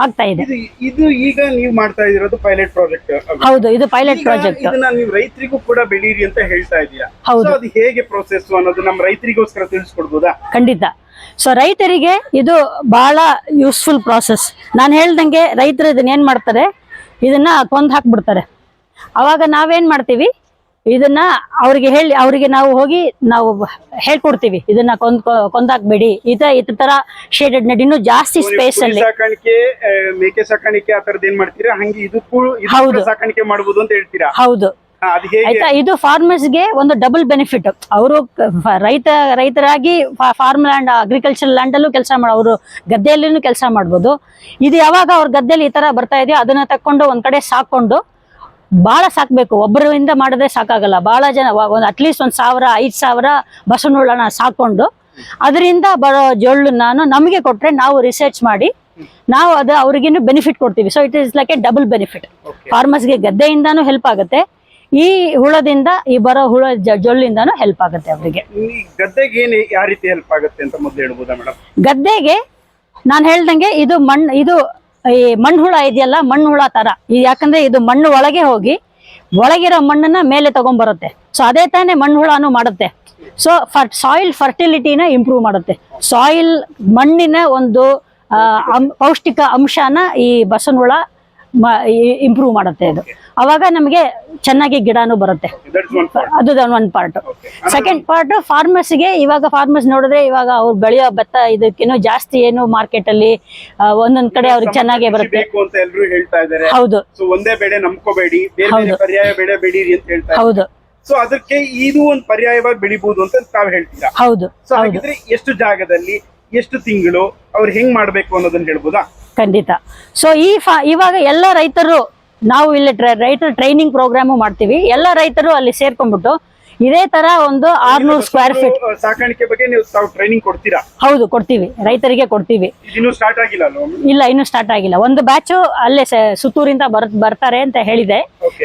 ಆಗ್ತಾ ಇದೆ. ಇದು ಈಗ ನೀವು ಮಾಡ್ತಾ ಇರೋದು ಪೈಲಟ್ ಪ್ರಾಜೆಕ್ಟ್? ಹೌದು, ಇದು ಪೈಲಟ್ ಪ್ರಾಜೆಕ್ಟ್. ನೀವು ರೈತರಿಗೂ ಕೂಡ ಬೆಳೀರಿ ಅಂತ ಹೇಳ್ತಾ ಇದೀರಾ. ಹೌದು. ಅದು ಹೇಗೆ ಪ್ರೋಸೆಸ್ ಅನ್ನೋದು ನಮ್ಮ ರೈತರಿಗೋಸ್ಕರ ತಿಳಿಸ್ಕೊಡ್ಬೋದಾ? ಖಂಡಿತ. ಸೊ ರೈತರಿಗೆ ಇದು ಬಹಳ ಯೂಸ್ಫುಲ್ ಪ್ರಾಸೆಸ್. ನಾನು ಹೇಳ್ದಂಗೆ ರೈತರು ಇದನ್ನ ಏನ್ ಮಾಡ್ತಾರೆ, ಇದನ್ನ ಕೊಂದ್ ಹಾಕ್ಬಿಡ್ತಾರೆ. ಅವಾಗ ನಾವೇನ್ ಮಾಡ್ತೀವಿ, ಇದನ್ನ ಅವರಿಗೆ ನಾವು ಹೋಗಿ ನಾವು ಹೇಳ್ಕೊಡ್ತೀವಿ, ಇದನ್ನ ಕೊಂದಾಕ್ಬೇಡಿ, ಇತರ ತರ ಶೇಡೆಡ್ ನೆಟ್ ಇನ್ನೂ ಜಾಸ್ತಿ ಸ್ಪೇಸ್ ಅಲ್ಲಿ ಸಾಕಾಣಿಕೆ, ಮೇಕೆ ಸಾಕಾಣಿಕೆ ಆ ತರದ್ ಏನ್ ಮಾಡ್ತೀರಾ, ಹಂಗೆ ಇದಕ್ಕೂ ಸಾಕಾಣಿಕೆ ಮಾಡಬಹುದು ಅಂತ ಹೇಳ್ತೀರಾ? ಹೌದು. ಆಯ್ತಾ? ಇದು ಫಾರ್ಮರ್ಸ್ ಗೆ ಒಂದು ಡಬಲ್ ಬೆನಿಫಿಟ್. ಅವರು ರೈತರಾಗಿ ಫಾರ್ಮ್ ಲ್ಯಾಂಡ್, ಅಗ್ರಿಕಲ್ಚರ್ ಲ್ಯಾಂಡ್ ಅಲ್ಲೂ ಕೆಲಸ ಅವರು ಗದ್ದೆಯಲ್ಲೂ ಕೆಲಸ ಮಾಡ್ಬೋದು. ಇದು ಯಾವಾಗ ಅವ್ರ ಗದ್ದೆಯಲ್ಲಿ ಈ ತರ ಬರ್ತಾ ಇದೆಯೋ ಅದನ್ನ ತಕೊಂಡು ಒಂದ್ ಕಡೆ ಸಾಕೊಂಡು, ಬಹಳ ಸಾಕ್ಬೇಕು, ಒಬ್ಬರಿಂದ ಮಾಡಿದ್ರೆ ಸಾಕಾಗಲ್ಲ. ಬಹಳ ಜನ ಅಟ್ಲೀಸ್ಟ್ 1,000 5,000 ಬಸವನ ಹುಳನ ಸಾಕೊಂಡು ಅದರಿಂದ ಬರೋ ಜೊಳ್ಳು ನಮಗೆ ಕೊಟ್ರೆ ನಾವು ರಿಸರ್ಚ್ ಮಾಡಿ ನಾವು ಅದು ಅವ್ರಿಗೇನು ಬೆನಿಫಿಟ್ ಕೊಡ್ತೀವಿ. So it is like a double benefit. ಫಾರ್ಮರ್ಸ್ಗೆ ಗದ್ದೆಯಿಂದಾನು ಹೆಲ್ಪ್ ಆಗುತ್ತೆ, ಈ ಹುಳದಿಂದ, ಈ ಬರೋ ಜೊಳ್ಳಿಂದಾನು ಹೆಲ್ಪ್ ಆಗುತ್ತೆ ಅವರಿಗೆ. ಗದ್ದೆಗೆ ಯಾವ ರೀತಿ ಹೆಲ್ಪ್ ಆಗುತ್ತೆ ಅಂತ ಮೊದಲು ಹೇಳ್ಬೋದಾ ಮೇಡಮ್? ಗದ್ದೆಗೆ ನಾನು ಹೇಳ್ದಂಗೆ ಇದು ಈ ಮಣ್ಣು ಹುಳ ಇದೆಯಲ್ಲ, ಮಣ್ಣು ಹುಳ ತರ. ಯಾಕಂದ್ರೆ ಇದು ಮಣ್ಣು ಒಳಗೆ ಹೋಗಿ ಒಳಗಿರೋ ಮಣ್ಣನ್ನ ಮೇಲೆ ತಗೊಂಡ್ಬರುತ್ತೆ. ಸೊ ಅದೇ ತಾನೇ ಮಣ್ಣು ಹುಳನು ಮಾಡುತ್ತೆ. ಸೊ ಸಾಯಿಲ್ ಫರ್ಟಿಲಿಟಿನ ಇಂಪ್ರೂವ್ ಮಾಡುತ್ತೆ. ಸಾಯಿಲ್, ಮಣ್ಣಿನ ಒಂದು ಪೌಷ್ಟಿಕ ಅಂಶನ ಈ ಬಸವನ ಹುಳ ಇಂಪ್ರೂವ್ ಮಾಡುತ್ತೆ ಇದು. ಅವಾಗ ನಮಗೆ ಚೆನ್ನಾಗಿ ಗಿಡನೂ ಬರುತ್ತೆ. That's one part. ಅದು ಒಂದು ಪಾರ್ಟ್. Okay. ಸೆಕೆಂಡ್ ಪಾರ್ಟ್ ಫಾರ್ಮರ್ಸ್ಗೆ, ಇವಾಗ ಫಾರ್ಮರ್ಸ್ ನೋಡಿದ್ರೆ ಇವಾಗ ಅವ್ರು ಬೆಳೆಯೋ ಭತ್ತ ಇದಕ್ಕಿನ್ನೂ ಜಾಸ್ತಿ ಏನು ಮಾರ್ಕೆಟ್ ಅಲ್ಲಿ ಒಂದೊಂದ್ ಕಡೆ ಅವ್ರಿಗೆ ಚೆನ್ನಾಗೇ ಬರುತ್ತೆ. ಬೇಕು ಅಂತ ಎಲ್ಲರೂ ಹೇಳ್ತಾ ಇದ್ದಾರೆ. ಹೌದು ಸೊ ಒಂದೇ ಬೆಳೆ ನಂಬ್ಕೋಬೇಡಿ, ಬೇರೆ ಬೇರೆ ಪರ್ಯಾಯ ಬೆಳೆ ಬೆಳೀರಿ ಅಂತ ಹೇಳ್ತಾ ಇದ್ದಾರೆ. ಹೌದು ಸೊ ಅದಕ್ಕೆ ಇದು ಒಂದು ಪರ್ಯಾಯವಾಗಿ ಬೆಳಿಬಹುದು ಅಂತ ತಾವ್ ಹೇಳ್ತೀರಾ. ಹೌದು ಸೊ ಹಾಗಿದ್ರೆ ಎಷ್ಟು ಜಾಗದಲ್ಲಿ ಎಷ್ಟು ತಿಂಗಳು ಅವ್ರು ಹೆಂಗ್ ಮಾಡ್ಬೇಕು ಅನ್ನೋದನ್ನ ಹೇಳ್ಬೋದಾ? ಖಂಡಿತ. ಸೊ ಇವಾಗ ಎಲ್ಲ ರೈತರು, ನಾವು ಇಲ್ಲಿ ರೈತರ ಟ್ರೈನಿಂಗ್ ಪ್ರೋಗ್ರಾಮು ಮಾಡ್ತೀವಿ. ಎಲ್ಲ ರೈತರು ಅಲ್ಲಿ ಸೇರ್ಕೊಂಡ್ಬಿಟ್ಟು ಇದೇ ತರ ಒಂದು 600 ಸ್ಕ್ವೇರ್ ಫೀಟ್ ಸಾಕಾಣಿಕೆ ಬಗ್ಗೆ ನೀವು ತಾವು ಟ್ರೈನಿಂಗ್ ಕೊಡ್ತೀರಾ? ಹೌದು, ಕೊಡ್ತೀವಿ, ರೈತರಿಗೆ ಕೊಡ್ತೀವಿ. ಇನ್ನು ಸ್ಟಾರ್ಟ್ ಆಗಿಲ್ಲ ಅಲ್ವಾ? ಇಲ್ಲ, ಇನ್ನೂ ಸ್ಟಾರ್ಟ್ ಆಗಿಲ್ಲ. ಒಂದು ಬ್ಯಾಚ್ ಅಲ್ಲೇ ಸುತ್ತೂರಿಂದ ಬರ್ತಾರೆ ಅಂತ ಹೇಳಿದೆ.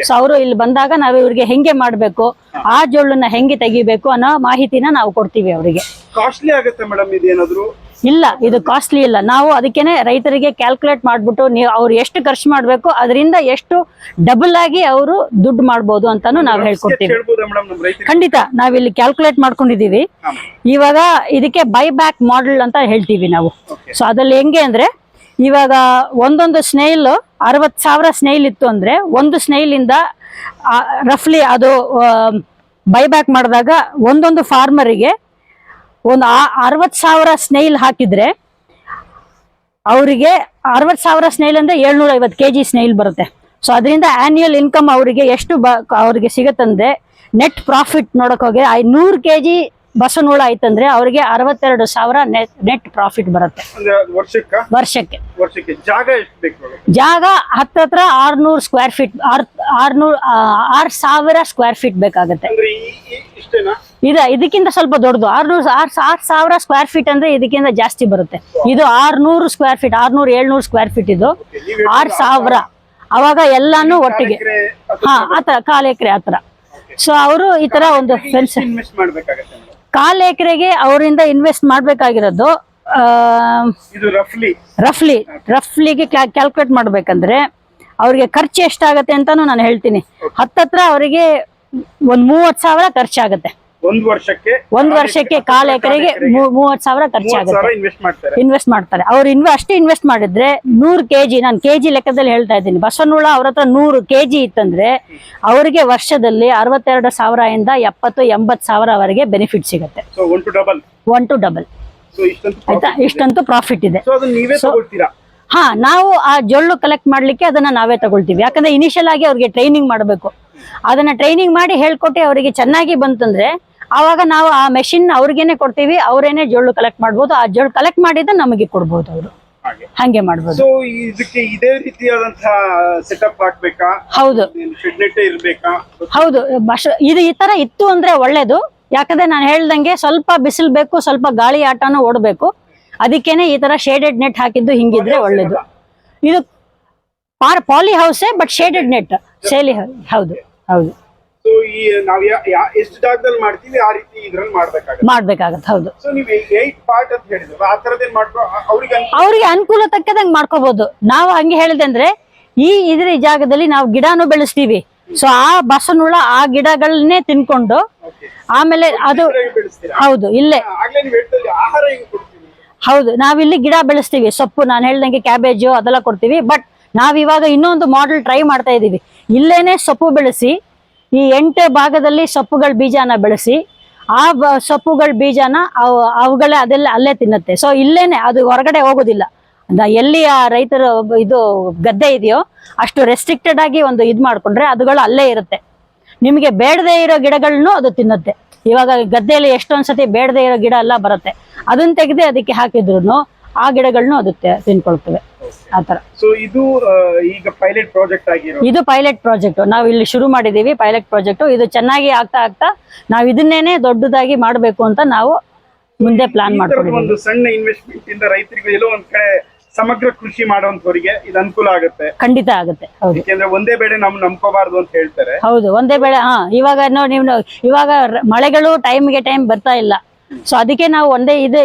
ಸೊ ಅವರು ಇಲ್ಲಿ ಬಂದಾಗ ನಾವು ಇವ್ರಿಗೆ ಹೆಂಗೆ ಮಾಡ್ಬೇಕು, ಆ ಜೋಳನ್ನ ಹೆಂಗೆ ತೆಗಿಬೇಕು ಅನ್ನೋ ಮಾಹಿತಿನ ನಾವು ಕೊಡ್ತೀವಿ ಅವರಿಗೆ. ಕಾಸ್ಟ್ಲಿ ಆಗುತ್ತೆ ಮೇಡಮ್ ಇದೇನಾದ್ರು? ಇಲ್ಲ, ಇದು ಕಾಸ್ಟ್ಲಿ ಇಲ್ಲ. ನಾವು ಅದಕ್ಕೇನೆ ರೈತರಿಗೆ ಕ್ಯಾಲ್ಕುಲೇಟ್ ಮಾಡ್ಬಿಟ್ಟು ನೀವು ಅವ್ರು ಎಷ್ಟು ಖರ್ಚು ಮಾಡ್ಬೇಕು ಅದರಿಂದ ಎಷ್ಟು ಡಬಲ್ ಆಗಿ ಅವರು ದುಡ್ಡು ಮಾಡ್ಬೋದು ಅಂತಾನು ನಾವು ಹೇಳ್ಕೊಡ್ತೀವಿ. ಖಂಡಿತ, ನಾವಿಲ್ಲಿ ಕ್ಯಾಲ್ಕುಲೇಟ್ ಮಾಡ್ಕೊಂಡಿದೀವಿ. ಇವಾಗ ಇದಕ್ಕೆ ಬೈ ಬ್ಯಾಕ್ ಮಾಡೆಲ್ ಅಂತ ಹೇಳ್ತೀವಿ ನಾವು. ಸೊ ಅದ್ರಲ್ಲಿ ಹೆಂಗೆ ಅಂದ್ರೆ, ಇವಾಗ ಒಂದೊಂದು ಸ್ನೇಲ್ 60,000 ಸ್ನೇಲ್ ಇತ್ತು ಅಂದ್ರೆ, ಒಂದು ಸ್ನೇಲ್ ಇಂದ ರಫ್ಲಿ ಅದು ಬೈಬ್ಯಾಕ್ ಮಾಡಿದಾಗ ಒಂದೊಂದು ಫಾರ್ಮರಿಗೆ ಒಂದು 60,000 ಸ್ನೇಲ್ ಹಾಕಿದ್ರೆ ಅವರಿಗೆ 60,000 ಸ್ನೇಲ್ ಅಂದ್ರೆ 750 kg ಸ್ನೇಲ್ ಬರುತ್ತೆ. ಸೊ ಅದರಿಂದ ಆನ್ಯುಯಲ್ ಇನ್ಕಮ್ ಅವರಿಗೆ ಎಷ್ಟು ಅವ್ರಿಗೆ ಸಿಗತ್ತಂದ್ರೆ, ನೆಟ್ ಪ್ರಾಫಿಟ್ ನೋಡಕ್ ಹೋಗಿ 100 kg ಬಸವನಹುಳ ಆಯ್ತಂದ್ರೆ ಅವ್ರಿಗೆ 62,000 ನೆಟ್ ಪ್ರಾಫಿಟ್ ಬರುತ್ತೆ ವರ್ಷಕ್ಕೆ. ಜಾಗ ಎಷ್ಟು ಬೇಕು? ಜಾಗ ಹತ್ರ 600 ಸ್ಕ್ವೇರ್ ಫೀಟ್, 6,000 ಸ್ಕ್ವೇರ್ ಫೀಟ್ ಬೇಕಾಗುತ್ತೆ. ಇದಕ್ಕಿಂತ ಸ್ವಲ್ಪ ದೊಡ್ಡದು 6,000 ಸ್ಕ್ವೇರ್ ಫೀಟ್ ಅಂದ್ರೆ ಇದಕ್ಕಿಂತ ಜಾಸ್ತಿ ಬರುತ್ತೆ. ಇದು 600 ಸ್ಕ್ವೇರ್ ಫೀಟ್, 600-700 ಸ್ಕ್ವೇರ್ ಫೀಟ್, ಇದು 6,000. ಅವಾಗ ಎಲ್ಲಾನು ಒಟ್ಟಿಗೆ ಆತರ 1/4 ಎಕರೆ ಆತರ. ಸೊ ಅವರು ಈ ತರ ಒಂದು ಫೆನ್ಸ್ 1/4 ಎಕರೆಗೆ ಅವರಿಂದ ಇನ್ವೆಸ್ಟ್ ಮಾಡ್ಬೇಕಾಗಿರೋದು ರಫ್ಲಿಗೆ ಕ್ಯಾಲ್ಕುಲೇಟ್ ಮಾಡ್ಬೇಕಂದ್ರೆ ಅವ್ರಿಗೆ ಖರ್ಚು ಎಷ್ಟಾಗತ್ತೆ ಅಂತಾನು ನಾನು ಹೇಳ್ತೀನಿ. ಹತ್ತತ್ರ ಅವರಿಗೆ ಒಂದ್ 30,000 ಖರ್ಚಾಗತ್ತೆ. ಒಂದು ವರ್ಷಕ್ಕೆ 1/4 ಎಕರೆಗೆ 30,000 ಖರ್ಚಾಗುತ್ತೆ. ಇನ್ವೆಸ್ಟ್ ಮಾಡ್ತಾರೆ ಅವ್ರು. ಅಷ್ಟೇ ಇನ್ವೆಸ್ಟ್ ಮಾಡಿದ್ರೆ 100 kg, ನಾನು ಕೆಜಿ ಲೆಕ್ಕದಲ್ಲಿ ಹೇಳ್ತಾ ಇದ್ದೀನಿ, ಬಸವನಹುಳ ಅವ್ರ ಹತ್ರ 100 kg ಇತ್ತಂದ್ರೆ ಅವರಿಗೆ ವರ್ಷದಲ್ಲಿ 62,000 ಇಂದ 70-80,000 ವರೆಗೆ ಬೆನಿಫಿಟ್ ಸಿಗುತ್ತೆ. 1 to double ಆಯ್ತಾ? ಇಷ್ಟಂತೂ ಪ್ರಾಫಿಟ್ ಇದೆ. ಹಾ, ನಾವು ಆ ಜೊಳ್ಳು ಕಲೆಕ್ಟ್ ಮಾಡ್ಲಿಕ್ಕೆ ಅದನ್ನ ನಾವೇ ತಗೊಳ್ತೀವಿ. ಯಾಕಂದ್ರೆ ಇನಿಷಿಯಲ್ ಆಗಿ ಅವ್ರಿಗೆ ಟ್ರೈನಿಂಗ್ ಮಾಡಬೇಕು. ಅದನ್ನ ಟ್ರೈನಿಂಗ್ ಮಾಡಿ ಹೇಳ್ಕೊಟ್ಟು ಅವರಿಗೆ ಚೆನ್ನಾಗಿ ಬಂತಂದ್ರೆ ಆವಾಗ ನಾವು ಆ ಮೆಷಿನ್ ಅವ್ರಿಗೇನೆ ಕೊಡ್ತೀವಿ. ಅವರೇನೆ ಜೊಳ್ಳು ಕಲೆಕ್ಟ್ ಮಾಡ್ಬೋದು. ಆ ಜೊಳ್ಳು ಕಲೆಕ್ಟ್ ಮಾಡಿದ ನಮಗೆ ಕೊಡ್ಬೋದು ಅವರು. ಹಂಗೆ ಮಾಡ್ಬೋದು. ಇದಕ್ಕೆ ಇದೇ ರೀತಿಯಾದಂತಹ ಸೆಟಪ್ ಹಾಕ್ಬೇಕಾ? ಹೌದು ಹೌದು. ಇದು ಈ ತರ ಇತ್ತು ಅಂದ್ರೆ ಒಳ್ಳೇದು. ಯಾಕಂದ್ರೆ ನಾನು ಹೇಳ್ದಂಗೆ ಸ್ವಲ್ಪ ಬಿಸಿಲು ಬೇಕು, ಸ್ವಲ್ಪ ಗಾಳಿ ಆಟನೂ ಓಡಬೇಕು. ಅದಕ್ಕೇನೆ ಈ ತರ ಶೇಡೆಡ್ ನೆಟ್ ಹಾಕಿದ್ದು ಹಿಂಗಿದ್ರೆ ಒಳ್ಳೇದು. ಇದು ಪಾಲಿ ಹೌಸೇ, ಬಟ್ ಶೇಡೆಡ್ ನೆಟ್ ಸೇಲಿ. ಹೌದು ಹೌದು. ಎಷ್ಟು ಜಾಗದಲ್ಲಿ ಮಾಡ್ತೀವಿ ಆ ರೀತಿ ಇದ್ರಲ್ಲಿ ಮಾಡ್ಬೇಕಾಗತ್ತೆ. ಹೌದು. ಅವ್ರಿಗೆ ಅನುಕೂಲ ತಕ್ಕದಂಗೆ ಮಾಡ್ಕೋಬಹುದು. ನಾವು ಹಂಗೆ ಹೇಳಿದ್ರೆ ಇದ್ರ ಜಾಗದಲ್ಲಿ ನಾವು ಗಿಡನೂ ಬೆಳೆಸ್ತೀವಿ. ಸೊ ಆ ಬಸವನಹುಳ ಆ ಗಿಡಗಳನ್ನೇ ತಿನ್ಕೊಂಡು ಆಮೇಲೆ ಅದು ಹೌದು ಇಲ್ಲೇ ಹೌದು ನಾವಿಲ್ಲಿ ಗಿಡ ಬೆಳೆಸ್ತೀವಿ. ಸೊಪ್ಪು ನಾನು ಹೇಳ್ದಂಗೆ ಕ್ಯಾಬೇಜು ಅದೆಲ್ಲ ಕೊಡ್ತೀವಿ. ಬಟ್ ನಾವಿವಾಗ ಇನ್ನೊಂದು ಮಾಡೆಲ್ ಟ್ರೈ ಮಾಡ್ತಾ ಇದೀವಿ. ಇಲ್ಲೇನೆ ಸೊಪ್ಪು ಬೆಳೆಸಿ, ಈ 8 ಭಾಗದಲ್ಲಿ ಸೊಪ್ಪುಗಳ ಬೀಜನ ಬೆಳೆಸಿ, ಆ ಸೊಪ್ಪುಗಳ ಬೀಜನ ಅವುಗಳೇ ಅದೆಲ್ಲ ಅಲ್ಲೇ ತಿನ್ನುತ್ತೆ. ಸೊ ಇಲ್ಲೇನೆ, ಅದು ಹೊರಗಡೆ ಹೋಗೋದಿಲ್ಲ. ಎಲ್ಲಿ ಆ ರೈತರು ಇದು ಗದ್ದೆ ಇದೆಯೋ ಅಷ್ಟು ರೆಸ್ಟ್ರಿಕ್ಟೆಡ್ ಆಗಿ ಒಂದು ಇದು ಮಾಡ್ಕೊಂಡ್ರೆ ಅದುಗಳು ಅಲ್ಲೇ ಇರುತ್ತೆ. ನಿಮಗೆ ಬೇಡದೇ ಇರೋ ಗಿಡಗಳನ್ನು ಅದು ತಿನ್ನುತ್ತೆ. ಇವಾಗ ಗದ್ದೆಯಲ್ಲಿ ಎಷ್ಟೊಂದ್ಸತಿ ಬೇಡದೇ ಇರೋ ಗಿಡ ಎಲ್ಲ ಬರುತ್ತೆ. ಅದನ್ನ ತೆಗೆದು ಅದಕ್ಕೆ ಹಾಕಿದ್ರು ಆ ಗಿಡಗಳನ್ನು ಅದು ತಿನ್ಕೊಳ್ತವೆ. ಆತರ. ಸೊ ಇದು ಈಗ ಪೈಲಟ್ ಪ್ರಾಜೆಕ್ಟ್ ಆಗಿರೋ ಇದು ಪೈಲಟ್ ಪ್ರಾಜೆಕ್ಟ್ ನಾವು ಇಲ್ಲಿ ಶುರು ಮಾಡಿದೀವಿ. ಪೈಲಟ್ ಪ್ರಾಜೆಕ್ಟ್ ಇದು ಚೆನ್ನಾಗಿ ಆಗ್ತಾ ನಾವು ಇದನ್ನೇನೆ ದೊಡ್ಡದಾಗಿ ಮಾಡಬೇಕು ಅಂತ ನಾವು ಮುಂದೆ ಪ್ಲಾನ್ ಮಾಡ್ಕೊಂಡಿದ್ದೀವಿ. ಒಂದು ಸಣ್ಣ ಇನ್ವೆಸ್ಟ್ಮೆಂಟ್ ಇಂದ ರೈತರಿಗೆ ಎಲ್ಲೋ ಒಂದ್ ಕಡೆ ಸಮಗ್ರ ಕೃಷಿ ಮಾಡುವಂತವರಿಗೆ ಇದು ಅನುಕೂಲ ಆಗುತ್ತೆ. ಖಂಡಿತ ಆಗುತ್ತೆ. ಹೌದು. ಯಾಕಂದ್ರೆ ಒಂದೇ ಬೆಳೆ ನಂಬ್ಕೋಬಾರ್ದು ಅಂತ ಹೇಳ್ತಾರೆ. ಹೌದು, ಒಂದೇ ಬೆಳೆ. ಇವಾಗ ನೀವು ಇವಾಗ ಮಳೆಗಳು ಟೈಮ್ಗೆ ಟೈಮ್ ಬರ್ತಾ ಇಲ್ಲ. ಸೊ ಅದಕ್ಕೆ ನಾವು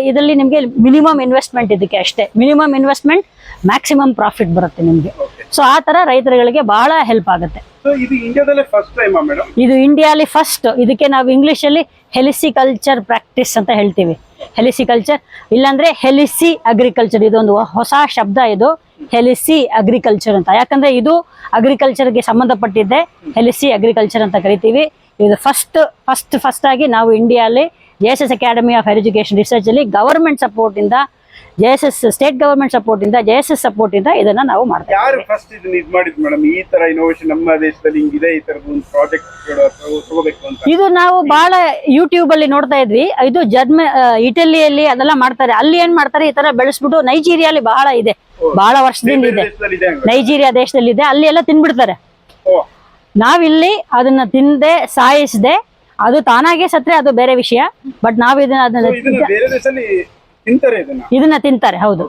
ಇದರಲ್ಲಿ ನಿಮ್ಗೆ ಮಿನಿಮಮ್ ಇನ್ವೆಸ್ಟ್ಮೆಂಟ್ ಇದಕ್ಕೆ ಅಷ್ಟೇ. ಮಿನಿಮಮ್ ಇನ್ವೆಸ್ಟ್ಮೆಂಟ್, ಮ್ಯಾಕ್ಸಿಮಮ್ ಪ್ರಾಫಿಟ್ ಬರುತ್ತೆ ನಿಮ್ಗೆ. ಸೊ ಆ ತರ ರೈತರುಗಳಿಗೆ ಬಹಳ ಹೆಲ್ಪ್ ಆಗುತ್ತೆ. ಸೊ ಇದು ಇಂಡಿಯಾದಲ್ಲೇ ಫಸ್ಟ್ ಟೈಮ್ ಮೇಡಮ್? ಇದು ಇಂಡಿಯಾಲಿ ಫಸ್ಟ್. ಇದಕ್ಕೆ ನಾವು ಇಂಗ್ಲಿಷ್ ಅಲ್ಲಿ ಹೆಲಿಸಿಕಲ್ಚರ್ ಪ್ರಾಕ್ಟೀಸ್ ಅಂತ ಹೇಳ್ತೀವಿ. ಹೆಲಿಸಿಕಲ್ಚರ್ ಇಲ್ಲಾಂದ್ರೆ ಹೆಲಿಸಿ ಅಗ್ರಿಕಲ್ಚರ್, ಇದೊಂದು ಹೊಸ ಶಬ್ದ ಇದು, ಹೆಲಿಸಿ ಅಗ್ರಿಕಲ್ಚರ್ ಅಂತ. ಯಾಕಂದ್ರೆ ಇದು ಅಗ್ರಿಕಲ್ಚರ್ಗೆ ಸಂಬಂಧಪಟ್ಟಿದ್ದೆ, ಹೆಲಿಸಿ ಅಗ್ರಿಕಲ್ಚರ್ ಅಂತ ಕರಿತೀವಿ. ಇದು ಫಸ್ಟ್ ಆಗಿ ನಾವು ಇಂಡಿಯಾಲಿ JSS academy of higher education research ಅಲ್ಲಿ ಗವರ್ಮೆಂಟ್ ಸಪೋರ್ಟ್ ಇಂದ, JSS ಸ್ಟೇಟ್ ಗವರ್ಮೆಂಟ್ ಸಪೋರ್ಟ್ ಇಂದ, JSS ಸಪೋರ್ಟ್ ಇಂದ ಇದನ್ನ ನಾವು ಮಾಡ್ತೀವಿ. ಯಾರು ಫಸ್ಟ್ ಇದನ್ನ ಇದು ಮಾಡಿದ್ರು ಮೇಡಮ್? ಈ ತರ ಇನೋವೇಷನ್ ನಮ್ಮ ದೇಶದಲ್ಲಿ ಹಿಂಗಿದೆ, ಈ ತರದ ಒಂದು ಪ್ರಾಜೆಕ್ಟ್ ತಗೋಬೇಕು ಅಂತ. ಇದು ನಾವು ಬಹಳ ಯೂಟ್ಯೂಬ್ ಅಲ್ಲಿ ನೋಡ್ತಾ ಇದ್ವಿ. ಇದು ಇಟಲಿಯಲ್ಲಿ ಅದೆಲ್ಲ ಮಾಡ್ತಾರೆ. ಅಲ್ಲಿ ಏನ್ ಮಾಡ್ತಾರೆ, ಈ ತರ ಬೆಳೆಸ್ಬಿಟ್ಟು ನೈಜೀರಿಯಾಲಿ ಬಹಳ ಇದೆ, ಬಹಳ ವರ್ಷದಿಂದ ಇದೆ. ನೈಜೀರಿಯಾ ದೇಶದಲ್ಲಿ ಇದೆ, ಅಲ್ಲಿ ಎಲ್ಲ ತಿನ್ಬಿಡ್ತಾರೆ. ನಾವಿಲ್ಲಿ ಅದನ್ನ ತಿಂದೆ ಸಾಯಿಸದೆ, ಅದು ತಾನಾಗೆ ಸತ್ರೆ ಅದು ಬೇರೆ ವಿಷಯ. ಬಟ್ ನಾವು ಇದನ್ನ ತಿಂತಾರೆ. ಹೌದು,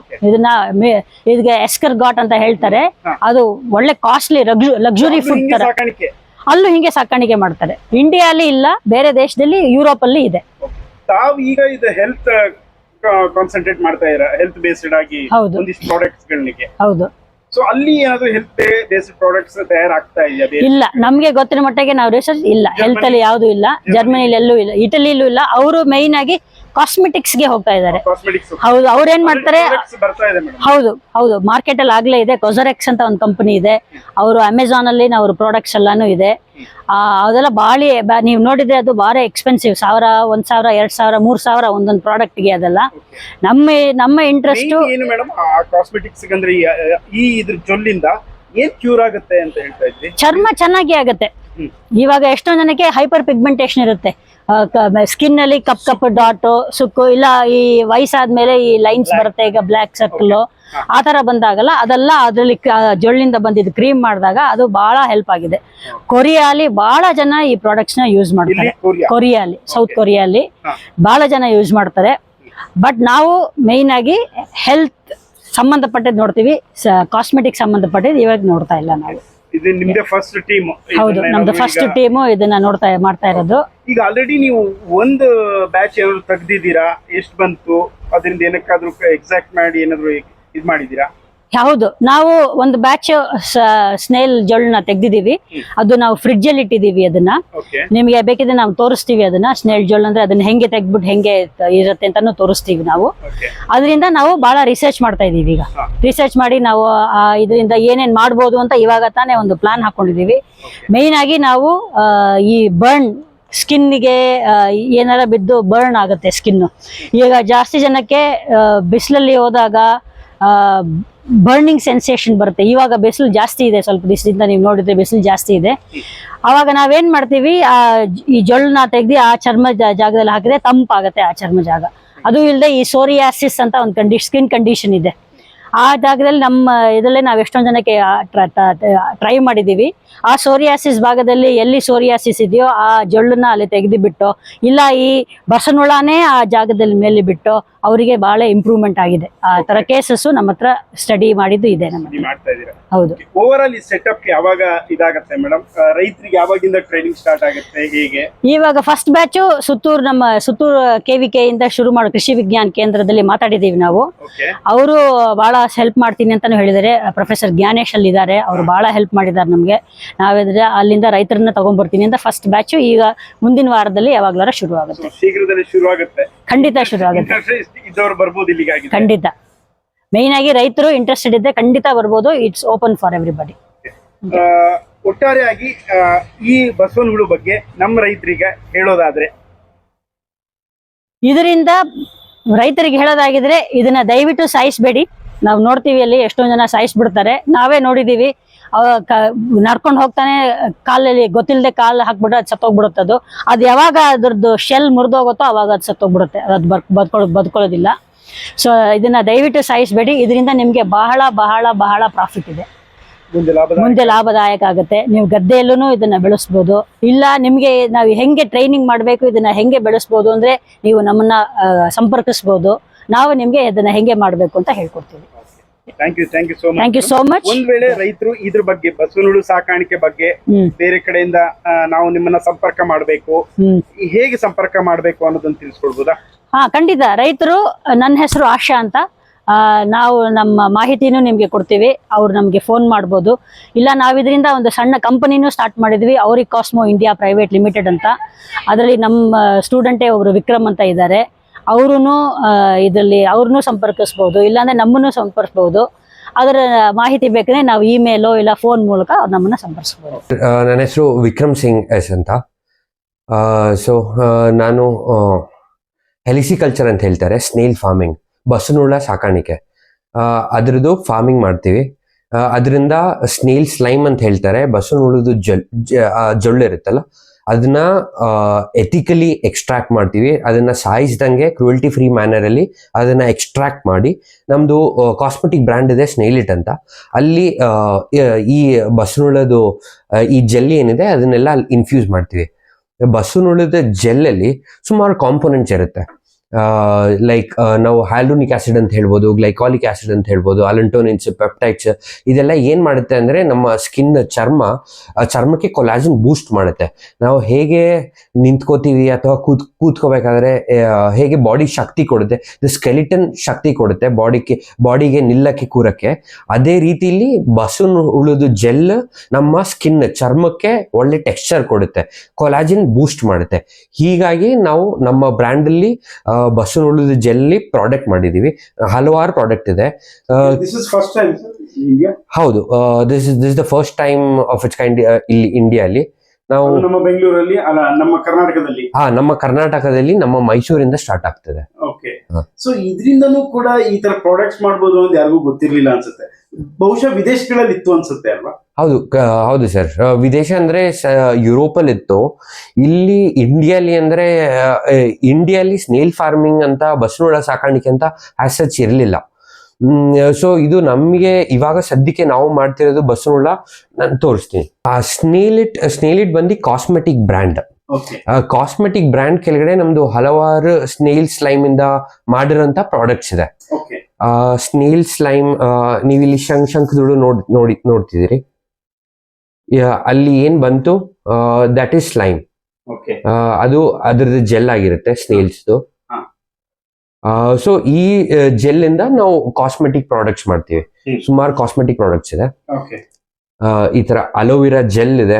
ಇದಕ್ಕೆ ಎಸ್ಕರ್ ಗಾಟ್ ಅಂತ ಹೇಳ್ತಾರೆ. ಅದು ಒಳ್ಳೆ ಕಾಸ್ಟ್ಲಿ ಲಕ್ಸುರಿ ಫುಡ್ ತರ. ಅಲ್ಲೂ ಹಿಂಗೆ ಸಾಕಾಣಿಕೆ ಮಾಡ್ತಾರೆ. ಇಂಡಿಯಾಲಿ ಇಲ್ಲ, ಬೇರೆ ದೇಶದಲ್ಲಿ, ಯುರೋಪ್ ಅಲ್ಲಿ ಇದೆ. ತಾವು ಈಗ ಇದು ಹೆಲ್ತ್ ಕಾನ್ಸಂಟ್ರೇಟ್ ಮಾಡ್ತಾ ಇರ, ಹೆಲ್ತ್ ಬೇಸ್ಡ್ ಆಗಿ ಒಂದಿಷ್ಟು ಪ್ರಾಡಕ್ಟ್ಸ್ ಗಳಿಗೆ. ಹೌದು. ಸೊ ಅಲ್ಲಿ ಏನಾದ್ರು ಹೆಲ್ತ್ ಬೇಸ್ಡ್ ಪ್ರಾಡಕ್ಟ್ಸ್ ತಯಾರಾಗ್ತಾ ಇದೆಯಾ? ಇಲ್ಲ, ನಮ್ಗೆ ಗೊತ್ತಿನ ಮಟ್ಟಿಗೆ ನಾವು ರಿಸರ್ಚ್ ಇಲ್ಲ. ಹೆಲ್ತ್ ಅಲ್ಲಿ ಯಾವ್ದು ಇಲ್ಲ, ಜರ್ಮನಿಲಿ ಎಲ್ಲೂ ಇಲ್ಲ, ಇಟಲಿಲೂ ಇಲ್ಲ. ಅವರು ಮೈನ್ ಆಗಿ ಕಾಸ್ಮೆಟಿಕ್ಸ್ ಗೆ ಹೋಗ್ತಾ ಇದ್ದಾರೆ. ಹೌದು, ಅವ್ರು ಏನ್ ಮಾಡ್ತಾರೆ, ಹೌದು ಮಾರ್ಕೆಟ್ ಅಲ್ಲಿ ಆಗ್ಲೇ ಇದೆ. ಕೊಸರೆಕ್ಸ್ ಅಂತ ಒಂದು ಕಂಪನಿ ಇದೆ, ಅವರು ಅಮೆಝಾನ್ ಅಲ್ಲಿ ಅವ್ರ ಪ್ರಾಡಕ್ಟ್ಸ್ ಎಲ್ಲಾನು ಇದೆ. ಅದೆಲ್ಲ ನೀವು ನೋಡಿದ್ರೆ ಅದು ಬಾರಿ ಎಕ್ಸ್ಪೆನ್ಸಿವ್. 1000, 1000, 2000, 3000 ಒಂದೊಂದು ಪ್ರಾಡಕ್ಟ್ ಗೆ. ಅದೆಲ್ಲ ನಮ್ಮ ಇಂಟ್ರೆಸ್ಟ್ ಏನು ಮೇಡಮ್? ಕಾಸ್ಮೆಟಿಕ್ಸ್ ಅಂದ್ರೆ ಈ ಇದ್ರ ಜೊಲ್ಲಿಂದ ಏನ್ ಕ್ಯೂರ್ ಆಗುತ್ತೆ ಅಂತ ಹೇಳ್ತಾ ಇದ್ರಿ? ಚರ್ಮ ಚೆನ್ನಾಗಿ ಆಗುತ್ತೆ. ಇವಾಗ ಎಷ್ಟೊಂದ್ ಜನಕ್ಕೆ ಹೈಪರ್ ಪಿಗ್ಮೆಂಟೇಶನ್ ಇರುತ್ತೆ, ಸ್ಕಿನ್ ಅಲ್ಲಿ ಕಪ್ ಡಾಟ್ ಸುಕ್ಕು, ಇಲ್ಲ ಈ ವಯಸ್ಸಾದ್ಮೇಲೆ ಈ ಲೈನ್ಸ್ ಬರುತ್ತೆ, ಈಗ ಬ್ಲಾಕ್ ಸರ್ಕಲ್ ಆ ತರ ಬಂದಾಗಲ್ಲ, ಅದೆಲ್ಲ ಅದ್ರಲ್ಲಿ ಜೊಳ್ಳಿಂದ ಬಂದಿದ್ದು ಕ್ರೀಮ್ ಮಾಡಿದಾಗ ಅದು ಬಹಳ ಹೆಲ್ಪ್ ಆಗಿದೆ. ಕೊರಿಯಾಲಿ ಬಹಳ ಜನ ಈ ಪ್ರಾಡಕ್ಟ್ಸ್ ನ ಯೂಸ್ ಮಾಡ್ತಾರೆ. ಕೊರಿಯಾಲಿ, ಸೌತ್ ಕೊರಿಯಾಲಿ ಬಹಳ ಜನ ಯೂಸ್ ಮಾಡ್ತಾರೆ. ಬಟ್ ನಾವು ಮೇಯ್ನ್ ಆಗಿ ಹೆಲ್ತ್ ಸಂಬಂಧಪಟ್ಟದ್ದು ನೋಡ್ತೀವಿ, ಕಾಸ್ಮೆಟಿಕ್ ಸಂಬಂಧಪಟ್ಟಿದ್ದು ಇವಾಗ ನೋಡ್ತಾ ಇಲ್ಲ ನಾವು. ಇದು ನಿಮ್ದೇ ಫಸ್ಟ್ ಟೀಮ್? ಹೌದು, ನಮ್ದು ಫಸ್ಟ್ ಟೀಮ್ ಇದನ್ನ ಮಾಡ್ತಾ ಇರೋದು. ಈಗ ಆಲ್ರೆಡಿ ನೀವು ಒಂದು ಬ್ಯಾಚ್ ಏನಾದ್ರು ತೆಗ್ದಿದ್ದೀರಾ? ಎಷ್ಟು ಬಂತು? ಅದರಿಂದ ಏನಕ್ಕಾದ್ರೂ ಎಕ್ಸಾಕ್ಟ್ ಮಾಡಿ ಏನಾದ್ರು ಇದು ಮಾಡಿದೀರಾ? ಹೌದು, ನಾವು ಒಂದು ಬ್ಯಾಚ್ ಸ್ನೇಲ್ ಜೊಳ್ಳನ್ನ ತೆಗ್ದಿದೀವಿ. ಅದು ನಾವು ಫ್ರಿಡ್ಜ್ ಅಲ್ಲಿ ಇಟ್ಟಿದೀವಿ. ಅದನ್ನ ನಿಮ್ಗೆ ಬೇಕಿದ್ರೆ ನಾವು ತೋರಿಸ್ತೀವಿ. ಅದನ್ನ ಸ್ನೇಲ್ ಜೊಳ್ಳ ಅಂದ್ರೆ ಅದನ್ನ ಹೆಂಗೆ ತೆಗ್ದ್ಬಿಟ್ಟು ಹೆಂಗೆ ಇರುತ್ತೆ ಅಂತಾನು ತೋರಿಸ್ತೀವಿ ನಾವು. ಅದರಿಂದ ನಾವು ಬಹಳ ರಿಸರ್ಚ್ ಮಾಡ್ತಾ ಇದೀವಿ. ಈಗ ರಿಸರ್ಚ್ ಮಾಡಿ ನಾವು ಇದರಿಂದ ಏನೇನ್ ಮಾಡ್ಬೋದು ಅಂತ ಇವಾಗ ತಾನೇ ಒಂದು ಪ್ಲಾನ್ ಹಾಕೊಂಡಿದೀವಿ. ಮೇಯ್ನ್ ಆಗಿ ನಾವು ಈ ಸ್ಕಿನ್ಗೆ ಏನಾರ ಬಿದ್ದು ಬರ್ನ್ ಆಗುತ್ತೆ ಸ್ಕಿನ್. ಈಗ ಜಾಸ್ತಿ ಜನಕ್ಕೆ ಬಿಸಿಲಲ್ಲಿ ಹೋದಾಗ ಬರ್ನಿಂಗ್ ಸೆನ್ಸೇಷನ್ ಬರುತ್ತೆ. ಇವಾಗ ಬಿಸಿಲು ಜಾಸ್ತಿ ಇದೆ, ಸ್ವಲ್ಪ ದಿವಸದಿಂದ ನೀವು ನೋಡಿದ್ರೆ ಬಿಸಿಲು ಜಾಸ್ತಿ ಇದೆ. ಅವಾಗ ನಾವೇನ್ ಮಾಡ್ತೀವಿ, ಈ ಜೊಳ್ಳನ್ನ ತೆಗ್ದು ಆ ಚರ್ಮ ಜಾಗದಲ್ಲಿ ಹಾಕಿದ್ರೆ ತಂಪಾಗುತ್ತೆ ಆ ಚರ್ಮ ಜಾಗ. ಅದು ಇಲ್ಲದೆ ಈ ಸೋರಿಯಾಸಿಸ್ ಅಂತ ಒಂದು ಸ್ಕಿನ್ ಕಂಡೀಷನ್ ಇದೆ. ಆ ಜಾಗದಲ್ಲಿ ನಮ್ಮ ಇದರಲ್ಲೇ ನಾವು ಎಷ್ಟೊಂದು ಜನಕ್ಕೆ ಟ್ರೈ ಮಾಡಿದೀವಿ. ಆ ಸೋರಿಯಾಸಿಸ್ ಭಾಗದಲ್ಲಿ ಎಲ್ಲಿ ಸೋರಿಯಾಸಿಸ್ ಇದೆಯೋ ಆ ಜೊಳ್ಳನ್ನ ಅಲ್ಲಿ ತೆಗೆದುಬಿಟ್ಟು, ಇಲ್ಲ ಈ ಬಸವನಹುಳನೇ ಆ ಜಾಗದಲ್ಲಿ ಮೇಲೆ ಬಿಟ್ಟು ಅವರಿಗೆ ಬಹಳ ಇಂಪ್ರೂವ್ಮೆಂಟ್ ಆಗಿದೆ. ಆ ತರ ಕೇಸಸ್ ನಮ್ಮ ಹತ್ರ ಸ್ಟಡಿ ಮಾಡಿದ್ದು ಇದೆ. ಹೌದು. ಓವರ್ ಆಲ್ ಈ ಸೆಟಪ್ ಯಾವಾಗ ಇದಾಗುತ್ತೆ ಮೇಡಮ್? ರೈತರಿಗೆ ಯಾವಾಗಿಂದ ಟ್ರೈನಿಂಗ್ ಸ್ಟಾರ್ಟ್ ಆಗುತ್ತೆ, ಹೇಗೆ? ಇವಾಗ ಫಸ್ಟ್ ಬ್ಯಾಚ್ ನಮ್ಮ ಸುತ್ತೂರು KVK ಇಂದ ಶುರು ಮಾಡೋ ಕೃಷಿ ವಿಜ್ಞಾನ ಕೇಂದ್ರದಲ್ಲಿ ಮಾತಾಡಿದೀವಿ ನಾವು. ಅವರು ಬಹಳ ಹೆಲ್ಪ್ ಮಾಡ್ತೀನಿ ಅಂತಾನು ಹೇಳಿದ್ದಾರೆ. ಪ್ರೊಫೆಸರ್ ಜ್ಞಾನೇಶ್ ಅಲ್ಲಿ ಇದ್ದಾರೆ, ಅವರು ಬಹಳ ಹೆಲ್ಪ್ ಮಾಡಿದ್ದಾರೆ ನಮ್ಗೆ. ನಾವಿದ್ರೆ ಅಲ್ಲಿಂದ ರೈತರನ್ನ ತಗೊಂಡ್ಬರ್ತೀನಿ ಅಂತ ಫಸ್ಟ್ ಬ್ಯಾಚ್ ಈಗ ಮುಂದಿನ ವಾರದಲ್ಲಿ ಯಾವಾಗ್ಲಾರ ಶುರು ಆಗುತ್ತೆ. ಶೀಘ್ರದಲ್ಲಿ ಶುರು ಆಗುತ್ತೆ? ಖಂಡಿತ ಶುರು ಆಗುತ್ತೆ. ಖಂಡಿತ. ಮೇಯ್ನ್ ಆಗಿ ರೈತರು ಇಂಟ್ರೆಸ್ಟೆಡ್ ಇದ್ರೆ ಖಂಡಿತ ಬರ್ಬೋದು. It's open for everybody. ಒಟ್ಟಾರೆಯಾಗಿ ಈ ಬಸವನಹುಳು ಬಗ್ಗೆ ನಮ್ಮ ರೈತರಿಗೆ ಹೇಳೋದಾದ್ರೆ, ಇದರಿಂದ ರೈತರಿಗೆ ಹೇಳೋದಾಗಿದ್ರೆ ಇದನ್ನ ದಯವಿಟ್ಟು ಸಾಯಿಸಬೇಡಿ. ನಾವು ನೋಡ್ತೀವಿ ಅಲ್ಲಿ ಎಷ್ಟೊಂದು ಜನ ಸಾಯಿಸ್ಬಿಡ್ತಾರೆ, ನಾವೇ ನೋಡಿದೀವಿ. ನಡ್ಕೊಂಡು ಹೋಗ್ತಾನೆ ಕಾಲಲ್ಲಿ ಗೊತ್ತಿಲ್ಲದೆ ಕಾಲು ಹಾಕ್ಬಿಟ್ರೆ ಅದು ಸತ್ತೋಗ್ಬಿಡುತ್ತೆ. ಅದು ಯಾವಾಗ ಅದ್ರದ್ದು ಶೆಲ್ ಮುರಿದೋಗುತ್ತೋ ಅವಾಗ ಅದು ಸತ್ತೋಗ್ಬಿಡುತ್ತೆ, ಅದು ಬದುಕೊಳ್ಳೋದಿಲ್ಲ. ಸೊ ಇದನ್ನ ದಯವಿಟ್ಟು ಸಾಯಿಸಬೇಡಿ. ಇದರಿಂದ ನಿಮ್ಗೆ ಬಹಳ ಬಹಳ ಬಹಳ ಪ್ರಾಫಿಟ್ ಇದೆ, ಮುಂದೆ ಲಾಭದಾಯಕ ಆಗುತ್ತೆ. ನೀವು ಗದ್ದೆಯಲ್ಲೂ ಇದನ್ನ ಬೆಳೆಸ್ಬೋದು. ಇಲ್ಲ ನಿಮ್ಗೆ ನಾವು ಹೆಂಗೆ ಟ್ರೈನಿಂಗ್ ಮಾಡಬೇಕು, ಇದನ್ನ ಹೆಂಗೆ ಬೆಳೆಸ್ಬೋದು ಅಂದ್ರೆ ನೀವು ನಮ್ಮನ್ನ ಸಂಪರ್ಕಿಸ್ಬೋದು. ನಾವು ನಿಮ್ಗೆ ಇದನ್ನ ಹೆಂಗೆ ಮಾಡಬೇಕು ಅಂತ ಹೇಳ್ಕೊಡ್ತೀವಿ. Thank you so much. ಒಂದ್ ವೇಳೆ ರೈತರು ಇದ್ರ ಬಗ್ಗೆ, ಬಸವನಹುಳು ಸಾಕಾಣಿಕೆ ಬಗ್ಗೆ ಬೇರೆ ಕಡೆಯಿಂದ ನಾವು ನಿಮ್ಮನ್ನ ಸಂಪರ್ಕ ಮಾಡಬೇಕು, ಹೇಗೆ ಸಂಪರ್ಕ ಮಾಡಬೇಕು ಅನ್ನೋದನ್ನ ತಿಳಿಸ್ಕೊಡ್ಬೋದಾ? ಖಂಡಿತ. ರೈತರು, ನನ್ನ ಹೆಸರು ಆಶಾ ಅಂತ, ನಾವು ನಮ್ಮ ಮಾಹಿತಿನೂ ನಿಮಗೆ ಕೊಡ್ತೀವಿ. ಅವ್ರು ನಮಗೆ ಫೋನ್ ಮಾಡ್ಬೋದು. ಇಲ್ಲ ನಾವು ಇದರಿಂದ ಒಂದು ಸಣ್ಣ ಕಂಪನಿನೂ ಸ್ಟಾರ್ಟ್ ಮಾಡಿದ್ವಿ, ಅವ್ರಿಗೆ ಕಾಸ್ಮೋ ಇಂಡಿಯಾ ಪ್ರೈವೇಟ್ ಲಿಮಿಟೆಡ್ ಅಂತ. ಅದರಲ್ಲಿ ನಮ್ಮ ಸ್ಟೂಡೆಂಟೇ ಒಬ್ರು ವಿಕ್ರಮ್ ಅಂತ ಇದ್ದಾರೆ. ಅವ್ರೂ ಇದರಲ್ಲಿ ಅವ್ರನ್ನೂ ಸಂಪರ್ಕಿಸ್ಬೋದು, ಇಲ್ಲಾಂದ್ರೆ ನಮ್ಮನ್ನು ಸಂಪರ್ಕಿಸ್ಬೋದು. ಅದರ ಮಾಹಿತಿ ಬೇಕಂದ್ರೆ ನಾವು ಇಮೇಲೋ ಇಲ್ಲ ಫೋನ್ ಮೂಲಕ ಅವ್ರು ನಮ್ಮನ್ನ ಸಂಪರ್ಕಿಸ್ಬೋದು. ನನ್ನ ಹೆಸರು ವಿಕ್ರಮ್ ಸಿಂಗ್ ಎಸ್ ಅಂತ. ಸೊ ನಾನು ಹೆಲಿಸಿಕಲ್ಚರ್ ಅಂತ ಹೇಳ್ತಾರೆ, ಸ್ನೇಲ್ ಫಾರ್ಮಿಂಗ್, ಬಸವನಹುಳ ಸಾಕಾಣಿಕೆ, ಅದ್ರದ್ದು ಫಾರ್ಮಿಂಗ್ ಮಾಡ್ತೀವಿ. ಅದರಿಂದ ಸ್ನೇಲ್ ಸ್ಲೈಮ್ ಅಂತ ಹೇಳ್ತಾರೆ, ಬಸವನಹುಳದ ಜೊಳ್ಳು ಇರುತ್ತಲ್ಲ ಅದನ್ನ ಎಥಿಕಲಿ ಎಕ್ಸ್ಟ್ರಾಕ್ಟ್ ಮಾಡ್ತೀವಿ. ಅದನ್ನ ಸಾಯಿಸ್ದಂಗೆ ಕ್ರೂಯಲ್ಟಿ ಫ್ರೀ ಮ್ಯಾನರ್ ಅಲ್ಲಿ ಅದನ್ನ ಎಕ್ಸ್ಟ್ರಾಕ್ಟ್ ಮಾಡಿ ನಮ್ದು ಕಾಸ್ಮೆಟಿಕ್ ಬ್ರ್ಯಾಂಡ್ ಇದೆ ಸ್ನೇಲಿಟ್ ಅಂತ. ಅಲ್ಲಿ ಈ ಬಸವನಹುಳದು ಈ ಜೆಲ್ ಏನಿದೆ ಅದನ್ನೆಲ್ಲ ಅಲ್ಲಿ ಇನ್ಫ್ಯೂಸ್ ಮಾಡ್ತೀವಿ. ಬಸವನಹುಳದ ಜೆಲ್ಲಲ್ಲಿ ಸುಮಾರು ಕಾಂಪೊನೆಂಟ್ಸ್ ಇರುತ್ತೆ. ಲೈಕ್ ನಾವು ಹ್ಯಾಲೂನಿಕ್ ಆಸಿಡ್ ಅಂತ ಹೇಳ್ಬೋದು, ಗ್ಲೈಕಾಲಿಕ್ ಆಸಿಡ್ ಅಂತ ಹೇಳ್ಬೋದು, ಅಲಂಟೋನಿನ್ಸ್, ಪೆಪ್ಟೈಡ್ಸ್. ಇದೆಲ್ಲ ಏನ್ ಮಾಡುತ್ತೆ ಅಂದ್ರೆ ನಮ್ಮ ಸ್ಕಿನ್ ಚರ್ಮಕ್ಕೆ ಕೊಲಾಜಿನ್ ಬೂಸ್ಟ್ ಮಾಡುತ್ತೆ. ನಾವು ಹೇಗೆ ನಿಂತ್ಕೋತೀವಿ ಅಥವಾ ಕೂತ್ಕೋಬೇಕಾದ್ರೆ ಹೇಗೆ ಬಾಡಿ ಶಕ್ತಿ ಕೊಡುತ್ತೆ, ಸ್ಕೆಲಿಟನ್ ಶಕ್ತಿ ಕೊಡುತ್ತೆ ಬಾಡಿಗೆ ನಿಲ್ಲಕ್ಕೆ ಕೂರಕ್ಕೆ, ಅದೇ ರೀತಿಲಿ ಬಸವನಹುಳದ ಜೆಲ್ ನಮ್ಮ ಚರ್ಮಕ್ಕೆ ಒಳ್ಳೆ ಟೆಕ್ಸ್ಚರ್ ಕೊಡುತ್ತೆ, ಕೊಲಾಜಿನ್ ಬೂಸ್ಟ್ ಮಾಡುತ್ತೆ. ಹೀಗಾಗಿ ನಾವು ನಮ್ಮ ಬ್ರ್ಯಾಂಡ್ ಅಲ್ಲಿ ಬಸವನಹುಳದ ಜೆಲ್ಲಿ ಪ್ರಾಡಕ್ಟ್ ಮಾಡಿದೀವಿ. ಹಲವಾರು ಪ್ರಾಡಕ್ಟ್ ಇದೆ. ಹೌದು, this is the first time of it's kind ಇಲ್ಲಿ ಇಂಡಿಯಾಲಿ. ನಾವು ನಮ್ಮ ಬೆಂಗಳೂರಲ್ಲಿ ಅಲ್ಲ, ನಮ್ಮ ಕರ್ನಾಟಕದಲ್ಲಿ. ನಮ್ಮ ಕರ್ನಾಟಕದಲ್ಲಿ ನಮ್ಮ ಮೈಸೂರಿಂದ ಸ್ಟಾರ್ಟ್ ಆಗ್ತದೆ. ಓಕೆ. ಸೊ ಇದರಿಂದನೂ ಕೂಡ ಈ ತರ ಪ್ರಾಡಕ್ಟ್ಸ್ ಮಾಡ್ಬೋದು ಅಂತ ಯಾರಿಗೂ ಗೊತ್ತಿರ್ಲಿಲ್ಲ ಅನ್ಸುತ್ತೆ. ಬಹುಶಃ ವಿದೇಶಗಳಲ್ಲಿ ಇತ್ತು ಅನ್ಸುತ್ತೆ ಅಲ್ವಾ? ಹೌದು ಸರ್. ವಿದೇಶ ಅಂದ್ರೆ ಯುರೋಪಲ್ಲಿ ಇತ್ತು. ಇಲ್ಲಿ ಇಂಡಿಯಾಲಿ ಸ್ನೇಲ್ ಫಾರ್ಮಿಂಗ್ ಅಂತ, ಬಸವನಹುಳ ಸಾಕಾಣಿಕೆ ಅಂತ ಆಸ್ ಸಚ್ ಇರಲಿಲ್ಲ. ಸೊ ಇದು ನಮಗೆ ಇವಾಗ ಸದ್ಯಕ್ಕೆ ನಾವು ಮಾಡ್ತಿರೋದು ಬಸವನಹುಳ. ನಾನು ತೋರಿಸ್ತೀನಿ. ಸ್ನೇಲಿಟ್ ಬಂದು ಕಾಸ್ಮೆಟಿಕ್ ಬ್ರ್ಯಾಂಡ್. ಕಾಸ್ಮೆಟಿಕ್ ಬ್ರ್ಯಾಂಡ್ ಕೆಳಗಡೆ ನಮ್ದು ಹಲವಾರು ಸ್ನೇಲ್ ಸ್ಲೈಮ್ ಇಂದ ಮಾಡಿರೋಂಥ ಪ್ರಾಡಕ್ಟ್ಸ್ ಇದೆ. ಸ್ನೇಲ್ ಸ್ಲೈಮ್ ನೀವಿಲ್ಲಿ ಶಂಖದುಳು ನೋಡ್ತಿದ್ದೀರಿ. ಅಲ್ಲಿ ಏನ್ ಬಂತು, ದಟ್ ಈಸ್ ಸ್ಲೈಮ್. ಅದು ಅದ್ರದ್ದು ಜೆಲ್ ಆಗಿರುತ್ತೆ ಸ್ನೇಲ್ಸ್ದು. ಸೊ ಈ ಜೆಲ್ ಇಂದ ನಾವು ಕಾಸ್ಮೆಟಿಕ್ ಪ್ರಾಡಕ್ಟ್ಸ್ ಮಾಡ್ತೀವಿ. ಸುಮಾರು ಕಾಸ್ಮೆಟಿಕ್ ಪ್ರಾಡಕ್ಟ್ಸ್ ಇದೆ. ಈ ತರ ಅಲೋವೆರಾ ಜೆಲ್ ಇದೆ.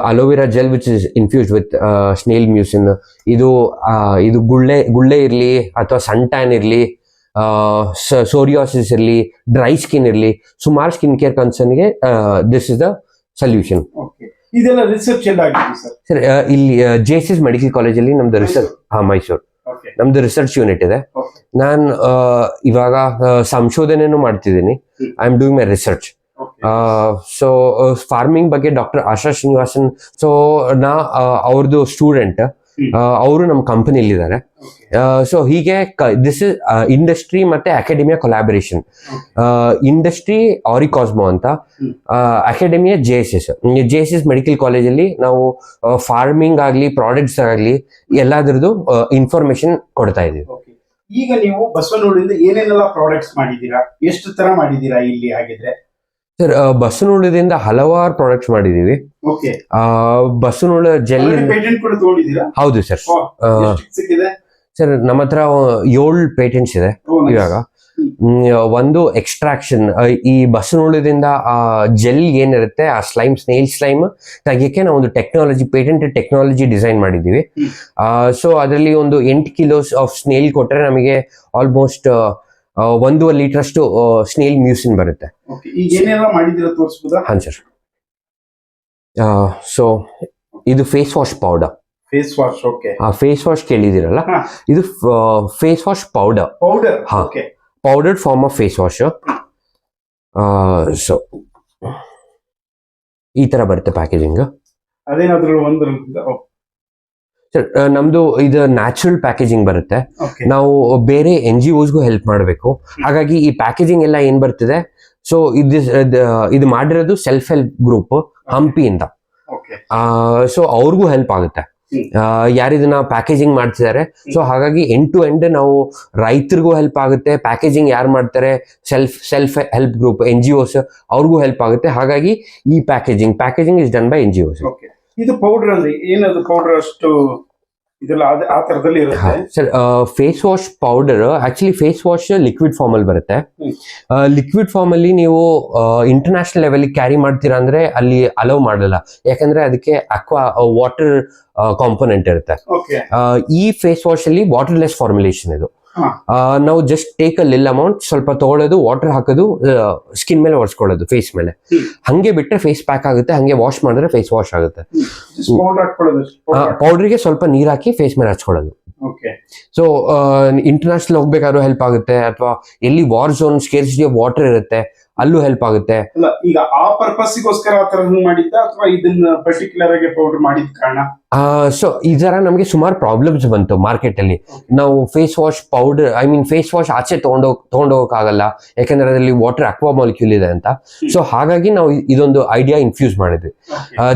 Aloe vera gel which is infused with snail mucin. ಇದು ಗುಳ್ಳೆ ಇರ್ಲಿ ಅಥವಾ ಸನ್ ಟ್ಯಾನ್ ಇರ್ಲಿ, ಸೋರಿಯಾಸಿಸ್ ಇರಲಿ, ಡ್ರೈ ಸ್ಕಿನ್ ಇರಲಿ, ಸುಮಾರು ಸ್ಕಿನ್ ಕೇರ್ ಕನ್ಸರ್ನ್ಗೆ ದಿಸ್ ಇಸ್ ದ ಸೊಲ್ಯೂಷನ್. ಇದೆಲ್ಲ ರಿಸರ್ಚ್ ಎಲ್ಲ ಆಗಿದೆ ಸರ್. ಇಲ್ಲಿ JSS ಮೆಡಿಕಲ್ ಕಾಲೇಜಲ್ಲಿ ನಮ್ದು ರಿಸರ್ಚ್, ಮೈಸೂರು ನಮ್ದು ರಿಸರ್ಚ್ ಯೂನಿಟ್ ಇದೆ. ನಾನು ಇವಾಗ ಸಂಶೋಧನೆನೂ ಮಾಡ್ತಿದ್ದೀನಿ. I am doing my research. So farming ಬಗ್ಗೆ ಡಾಕ್ಟರ್ ಆಶಾ ಶ್ರೀನಿವಾಸನ್, ಸೊ ಅವ್ರದ್ದು ಸ್ಟೂಡೆಂಟ್, ಅವರು ನಮ್ಮ ಕಂಪನಿಯಲ್ಲಿ ಇದ್ದಾರೆ. ಸೊ ಹೀಗೆ ದಿಸ್ ಇಸ್ ಇಂಡಸ್ಟ್ರಿ ಮತ್ತೆ ಅಕಾಡೆಮಿಯಾ ಕೊಲಾಬರೇಷನ್. ಇಂಡಸ್ಟ್ರಿ ಆರಿಕಾಸ್ಮೋ ಅಂತ, ಅಕಾಡೆಮಿಯಾ JSS ಮೆಡಿಕಲ್ ಕಾಲೇಜಲ್ಲಿ ನಾವು ಫಾರ್ಮಿಂಗ್ ಆಗ್ಲಿ ಪ್ರಾಡಕ್ಟ್ಸ್ ಆಗ್ಲಿ ಎಲ್ಲಾದ್ರದ್ದು ಇನ್ಫಾರ್ಮೇಶನ್ ಕೊಡ್ತಾ ಇದೀವಿ. ಈಗ ನೀವು ಬಸವನಹುಳದಿಂದ ಏನೇನೆಲ್ಲ ಪ್ರಾಡಕ್ಟ್ಸ್ ಮಾಡಿದೀರಾ, ಎಷ್ಟು ತರ ಮಾಡಿದೀರಾ ಇಲ್ಲಿ? ಹಾಗಿದ್ರೆ ಸರ್, ಬಸವನಹುಳದಿಂದ ಹಲವಾರು ಪ್ರಾಡಕ್ಟ್ಸ್ ಮಾಡಿದೀವಿ. ಬಸವನಹುಳ ಜೆಲ್. ಹೌದು ಸರ್. ಸರ್, ನಮ್ಮ ಹತ್ರ 7 ಪೇಟೆಂಟ್ಸ್ ಇದೆ ಇವಾಗ. ಒಂದು ಎಕ್ಸ್ಟ್ರಾಕ್ಷನ್, ಈ ಬಸವನಹುಳದಿಂದ ಜೆಲ್ ಏನಿರುತ್ತೆ ಆ ಸ್ನೇಲ್ ಸ್ಲೈಮ್ ತೆಗಿಯಕ್ಕೆ ನಾವು ಒಂದು ಪೇಟೆಂಟೆಡ್ ಟೆಕ್ನಾಲಜಿ ಡಿಸೈನ್ ಮಾಡಿದೀವಿ. ಸೊ ಅದರಲ್ಲಿ ಒಂದು 8 kilos ಆಫ್ ಸ್ನೇಲ್ ಕೊಟ್ರೆ ನಮಗೆ ಆಲ್ಮೋಸ್ಟ್ 1.5 ಲೀಟರ್ ಅಷ್ಟು ಸ್ನೇಲ್ ಮ್ಯೂಸಿನ್ ಬರುತ್ತೆ. ಹಾಂ ಸರ್. ಸೊ ಇದು face wash powder. Face wash ಕೇಳಿದಿರಲ್ಲ, ಇದು face wash powder. Powdered form of face wash. So ಈ ತರ ಬರುತ್ತೆ ಪ್ಯಾಕೇಜಿಂಗ್. ನಮ್ದು ಇದು ನ್ಯಾಚುರಲ್ ಪ್ಯಾಕೇಜಿಂಗ್ ಬರುತ್ತೆ. ನಾವು ಬೇರೆ NGOsಗೂ ಹೆಲ್ಪ್ ಮಾಡಬೇಕು. ಹಾಗಾಗಿ ಈ ಪ್ಯಾಕೇಜಿಂಗ್ ಎಲ್ಲ ಏನ್ ಬರ್ತಿದೆ, ಸೊ ಇದು ಮಾಡಿರೋದು ಸೆಲ್ಫ್ ಹೆಲ್ಪ್ ಗ್ರೂಪ್ ಹಂಪಿಯಿಂದ. ಸೊ ಅವ್ರಿಗೂ ಹೆಲ್ಪ್ ಆಗುತ್ತೆ ಯಾರಿದನ್ನ ಪ್ಯಾಕೇಜಿಂಗ್ ಮಾಡ್ತಿದ್ದಾರೆ. ಸೊ ಹಾಗಾಗಿ ಎಂಡ್ ಟು ಎಂಡ್ ನಾವು ರೈತರಿಗೂ ಹೆಲ್ಪ್ ಆಗುತ್ತೆ, ಪ್ಯಾಕೇಜಿಂಗ್ ಯಾರು ಮಾಡ್ತಾರೆ ಸೆಲ್ಫ್ ಹೆಲ್ಪ್ ಗ್ರೂಪ್ NGOs ಅವ್ರಿಗೂ ಹೆಲ್ಪ್ ಆಗುತ್ತೆ. ಹಾಗಾಗಿ ಈ packaging is done by NGOs. ಇದು ಪೌಡರ್ ಅಂದ್ರೆ ಏನದು? ಪೌಡರ್ ಅಷ್ಟು ಇದೆಲ್ಲ ಆ ತರದಲ್ಲಿ ಇರುತ್ತೆ. Sir face wash powder actually face wash liquid form ಅಲ್ಲಿ ಬರುತ್ತೆ. ಲಿಕ್ವಿಡ್ ಫಾರ್ಮ್ ಅಲ್ಲಿ ನೀವು ಇಂಟರ್ನ್ಯಾಷನಲ್ ಲೆವೆಲ್ ಕ್ಯಾರಿ ಮಾಡ್ತೀರಾ ಅಂದ್ರೆ ಅಲ್ಲಿ ಅಲೌ ಮಾಡಲ್ಲ, ಯಾಕಂದ್ರೆ ಅದಕ್ಕೆ ಅಕ್ವಾ ವಾಟರ್ ಕಾಂಪೋನೆಂಟ್ ಇರುತ್ತೆ. ಓಕೆ. ಈ ಫೇಸ್ ವಾಶ್ ಅಲ್ಲಿ ವಾಟರ್ಲೆಸ್ ಫಾರ್ಮುಲೇಷನ್ ಇದು. ಹಾ. ನಾವು just take a lil amount, ಸ್ವಲ್ಪ ತಗೊಳ್ಳೋದು, ವಾಟರ್ ಹಾಕೋದು, ಸ್ಕಿನ್ ಮೇಲೆ ಒರೆಸ್ಕೊಳ್ಳೋದು, ಫೇಸ್ ಮೇಲೆ. ಹಂಗೆ ಬಿಟ್ಟರೆ ಫೇಸ್ ಪ್ಯಾಕ್ ಆಗುತ್ತೆ, ಹಂಗೆ ವಾಶ್ ಮಾಡಿದ್ರೆ ಫೇಸ್ ವಾಶ್ ಆಗುತ್ತೆ. ಪೌಡರ್ಗೆ ಸ್ವಲ್ಪ ನೀರ್ ಹಾಕಿ ಫೇಸ್ ಮೇಲೆ ಹಚ್ಕೊಳ್ಳೋದು. ಸೊ ಇಂಟರ್ನ್ಯಾಷನಲ್ ಹೋಗ್ಬೇಕಾದ್ರೂ ಹೆಲ್ಪ್ ಆಗುತ್ತೆ, ಅಥವಾ ಎಲ್ಲಿ war zone scarcity of water ಇರುತ್ತೆ ಅಲ್ಲೂ ಹೆಲ್ಪ್ ಆಗುತ್ತೆ. ಈಗ ಆ ಪರ್ಪಸ್ಗೋಸ್ಕರ ಆ ತರ ಮಾಡಿದ್ದ, ಅಥವಾ ಇದನ್ನ ಪರ್ಟಿಕ್ಯುಲರ್ ಆಗಿ ಪೌಡರ್ ಮಾಡಿದ ಕಾರಣ? ಸೊ ಈ ತರ ನಮಗೆ ಸುಮಾರು ಪ್ರಾಬ್ಲಮ್ಸ್ ಬಂತು ಮಾರ್ಕೆಟ್ ಅಲ್ಲಿ. ನಾವು face wash powder, I mean face wash ಆಚೆ ತಗೊಂಡೋಗಕ್ಕಾಗಲ್ಲ, ಯಾಕಂದ್ರೆ ಅದರಲ್ಲಿ ವಾಟರ್ ಅಕ್ವಾ ಮಾಲಿಕ್ಯೂಲ್ ಇದೆ ಅಂತ. ಸೊ ಹಾಗಾಗಿ ನಾವು ಇದೊಂದು ಐಡಿಯಾ ಇನ್ಫ್ಯೂಸ್ ಮಾಡಿದ್ವಿ.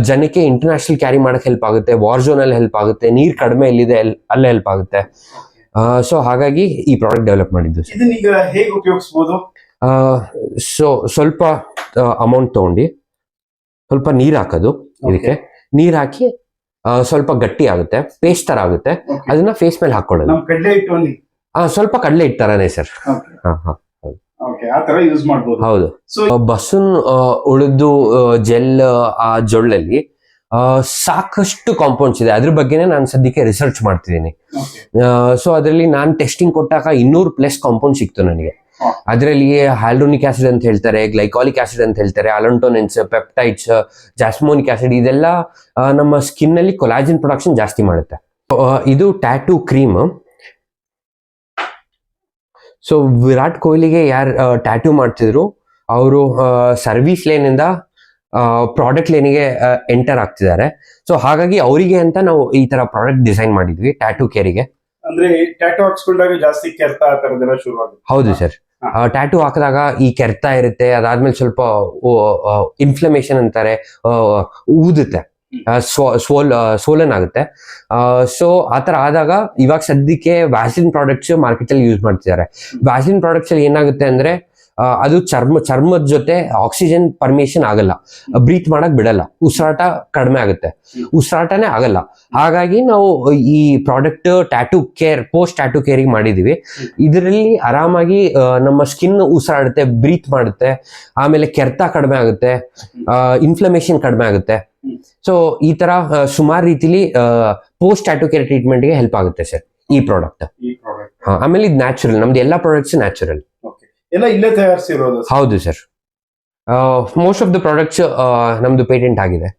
ಜನಕ್ಕೆ ಇಂಟರ್ನ್ಯಾಷನಲ್ ಕ್ಯಾರಿ ಮಾಡಕ್ ಹೆಲ್ಪ್ ಆಗುತ್ತೆ, ವಾರ್ ಝೋನ್ ಅಲ್ಲಿ ಹೆಲ್ಪ್ ಆಗುತ್ತೆ, ನೀರ್ ಕಡಿಮೆ ಎಲ್ಲಿದೆ ಅಲ್ಲೇ ಹೆಲ್ಪ್ ಆಗುತ್ತೆ. ಸೊ ಹಾಗಾಗಿ ಈ ಪ್ರಾಡಕ್ಟ್ ಡೆವಲಪ್ ಮಾಡಿದ್ದು. ಇದನ್ನೀಗ ಹೇಗೆ ಉಪಯೋಗಿಸಬಹುದು? ಸೊ ಸ್ವಲ್ಪ ಅಮೌಂಟ್ ತಗೊಂಡು ಸ್ವಲ್ಪ ನೀರ್ ಹಾಕೋದು, ಇದಕ್ಕೆ ನೀರ್ ಹಾಕಿ ಸ್ವಲ್ಪ ಗಟ್ಟಿ ಆಗುತ್ತೆ, ಪೇಸ್ಟ್ ತರ ಆಗುತ್ತೆ, ಅದನ್ನ ಫೇಸ್ ಮೇಲೆ ಹಾಕೊಳ್ಳೋದು. ಸ್ವಲ್ಪ ಕಡಲೆ ಹಿಟ್ಟು ತರಾನೇ ಸರ್. ಹೌದು. ಬಸವನ್ ಉಳಿದು ಜೆಲ್ ಆ ಜೊಳ್ಳಲ್ಲಿ ಸಾಕಷ್ಟು ಕಾಂಪೌಂಡ್ಸ್ ಇದೆ, ಅದ್ರ ಬಗ್ಗೆನೇ ನಾನು ಸದ್ಯಕ್ಕೆ ರಿಸರ್ಚ್ ಮಾಡ್ತಿದ್ದೀನಿ. ಸೊ ಅದರಲ್ಲಿ ನಾನು ಟೆಸ್ಟಿಂಗ್ ಕೊಟ್ಟಾಗ 200+ ಕಾಂಪೌಂಡ್ ಸಿಕ್ತು ನನಗೆ. ಅದರಲ್ಲಿ ಹ್ಯಾಲ್ರೋನಿಕ್ ಆಸಿಡ್ ಅಂತ ಹೇಳ್ತಾರೆ, ಗ್ಲೈಕಾಲಿಕ್ ಆಸಿಡ್ ಅಂತ ಹೇಳ್ತಾರೆ, ಅಲಂಟೋನೆನ್ಸ್, ಪೆಪ್ಟೈಡ್ಸ್, ಜಾಸ್ಮೋನಿಕ್ ಆಸಿಡ್, ಇದೆಲ್ಲ ನಮ್ಮ ಸ್ಕಿನ್ ಅಲ್ಲಿ ಕೊಲಾಜಿನ್ ಪ್ರೊಡಕ್ಷನ್ ಜಾಸ್ತಿ ಮಾಡುತ್ತೆ. ಇದು ಟ್ಯಾಟೂ ಕ್ರೀಮ್. ಸೊ ವಿರಾಟ್ ಕೊಹ್ಲಿಗೆ ಯಾರು ಟ್ಯಾಟೂ ಮಾಡ್ತಿದ್ರು ಅವರು ಸರ್ವಿಸ್ ಲೇನ್ ಇಂದ ಪ್ರಾಡಕ್ಟ್ ಲೇನಿಗೆ ಎಂಟರ್ ಆಗ್ತಿದ್ದಾರೆ. ಸೊ ಹಾಗಾಗಿ ಅವರಿಗೆ ಅಂತ ನಾವು ಈ ತರ ಪ್ರಾಡಕ್ಟ್ ಡಿಸೈನ್ ಮಾಡಿದ್ವಿ ಟ್ಯಾಟೂ ಕೇರಿಗೆ. ಅಂದ್ರೆ ಟ್ಯಾಟೂ ಹಾಕ್ಸ್ಕೊಂಡಾಗ ಜಾಸ್ತಿ ಕೆರೆತ ಆ ತರದೆಲ್ಲ ಶುರು ಆಗುತ್ತೆ. ಹೌದು ಸರ್. ಟ್ಯಾಟೂ ಹಾಕಿದಾಗ ಈ ಕೆರೆತ ಇರುತ್ತೆ, ಅದಾದ್ಮೇಲೆ ಸ್ವಲ್ಪ ಇನ್ಫ್ಲಮೇಷನ್ ಅಂತಾರೆ, ಊದುತ್ತೆ, ಸ್ವೋಲನ್ ಆಗುತ್ತೆ. ಸೊ ಆತರ ಆದಾಗ ಇವಾಗ ಸದ್ಯಕ್ಕೆ ವ್ಯಾಸ್ಲಿನ್ ಪ್ರಾಡಕ್ಟ್ಸ್ ಮಾರ್ಕೆಟ್ ಅಲ್ಲಿ ಯೂಸ್ ಮಾಡ್ತಿದ್ದಾರೆ. ವ್ಯಾಸ್ಲಿನ್ ಪ್ರಾಡಕ್ಟ್ಸ್ ಅಲ್ಲಿ ಏನಾಗುತ್ತೆ ಅಂದ್ರೆ ಅದು ಚರ್ಮದ ಜೊತೆ ಆಕ್ಸಿಜನ್ ಪರ್ಮಿಷನ್ ಆಗಲ್ಲ, ಬ್ರೀತ್ ಮಾಡಕ್ ಬಿಡಲ್ಲ, ಉಸಿರಾಟ ಕಡಿಮೆ ಆಗುತ್ತೆ, ಉಸಿರಾಟನೇ ಆಗಲ್ಲ. ಹಾಗಾಗಿ ನಾವು ಈ product tattoo care, post tattoo ಕೇರಿಗೆ ಮಾಡಿದೀವಿ. ಇದರಲ್ಲಿ ಆರಾಮಾಗಿ ನಮ್ಮ ಸ್ಕಿನ್ ಉಸಿರಾಡುತ್ತೆ, ಬ್ರೀತ್ ಮಾಡುತ್ತೆ, ಆಮೇಲೆ ಕೆರೆತ ಕಡಿಮೆ ಆಗುತ್ತೆ, ಇನ್ಫ್ಲಮೇಷನ್ ಕಡಿಮೆ ಆಗುತ್ತೆ. ಸೊ ಈ ತರ ಸುಮಾರು ರೀತಿಲಿ ಪೋಸ್ಟ್ ಟ್ಯಾಟೂ ಕೇರ್ ಟ್ರೀಟ್ಮೆಂಟ್ಗೆ ಹೆಲ್ಪ್ ಆಗುತ್ತೆ ಸರ್ ಈ ಪ್ರಾಡಕ್ಟ್. ಆಮೇಲೆ ಇದು ನ್ಯಾಚುರಲ್, ನಮ್ದು ಎಲ್ಲಾ ಪ್ರಾಡಕ್ಟ್ಸ್ ನ್ಯಾಚುರಲ್, ಎಲ್ಲ ಇಲ್ಲೇ ತಯಾರಿಸಿರೋದು. ಹೌದು sir. Most of the products ನಮ್ದು ಪೇಟೆಂಟ್ ಆಗಿದೆ.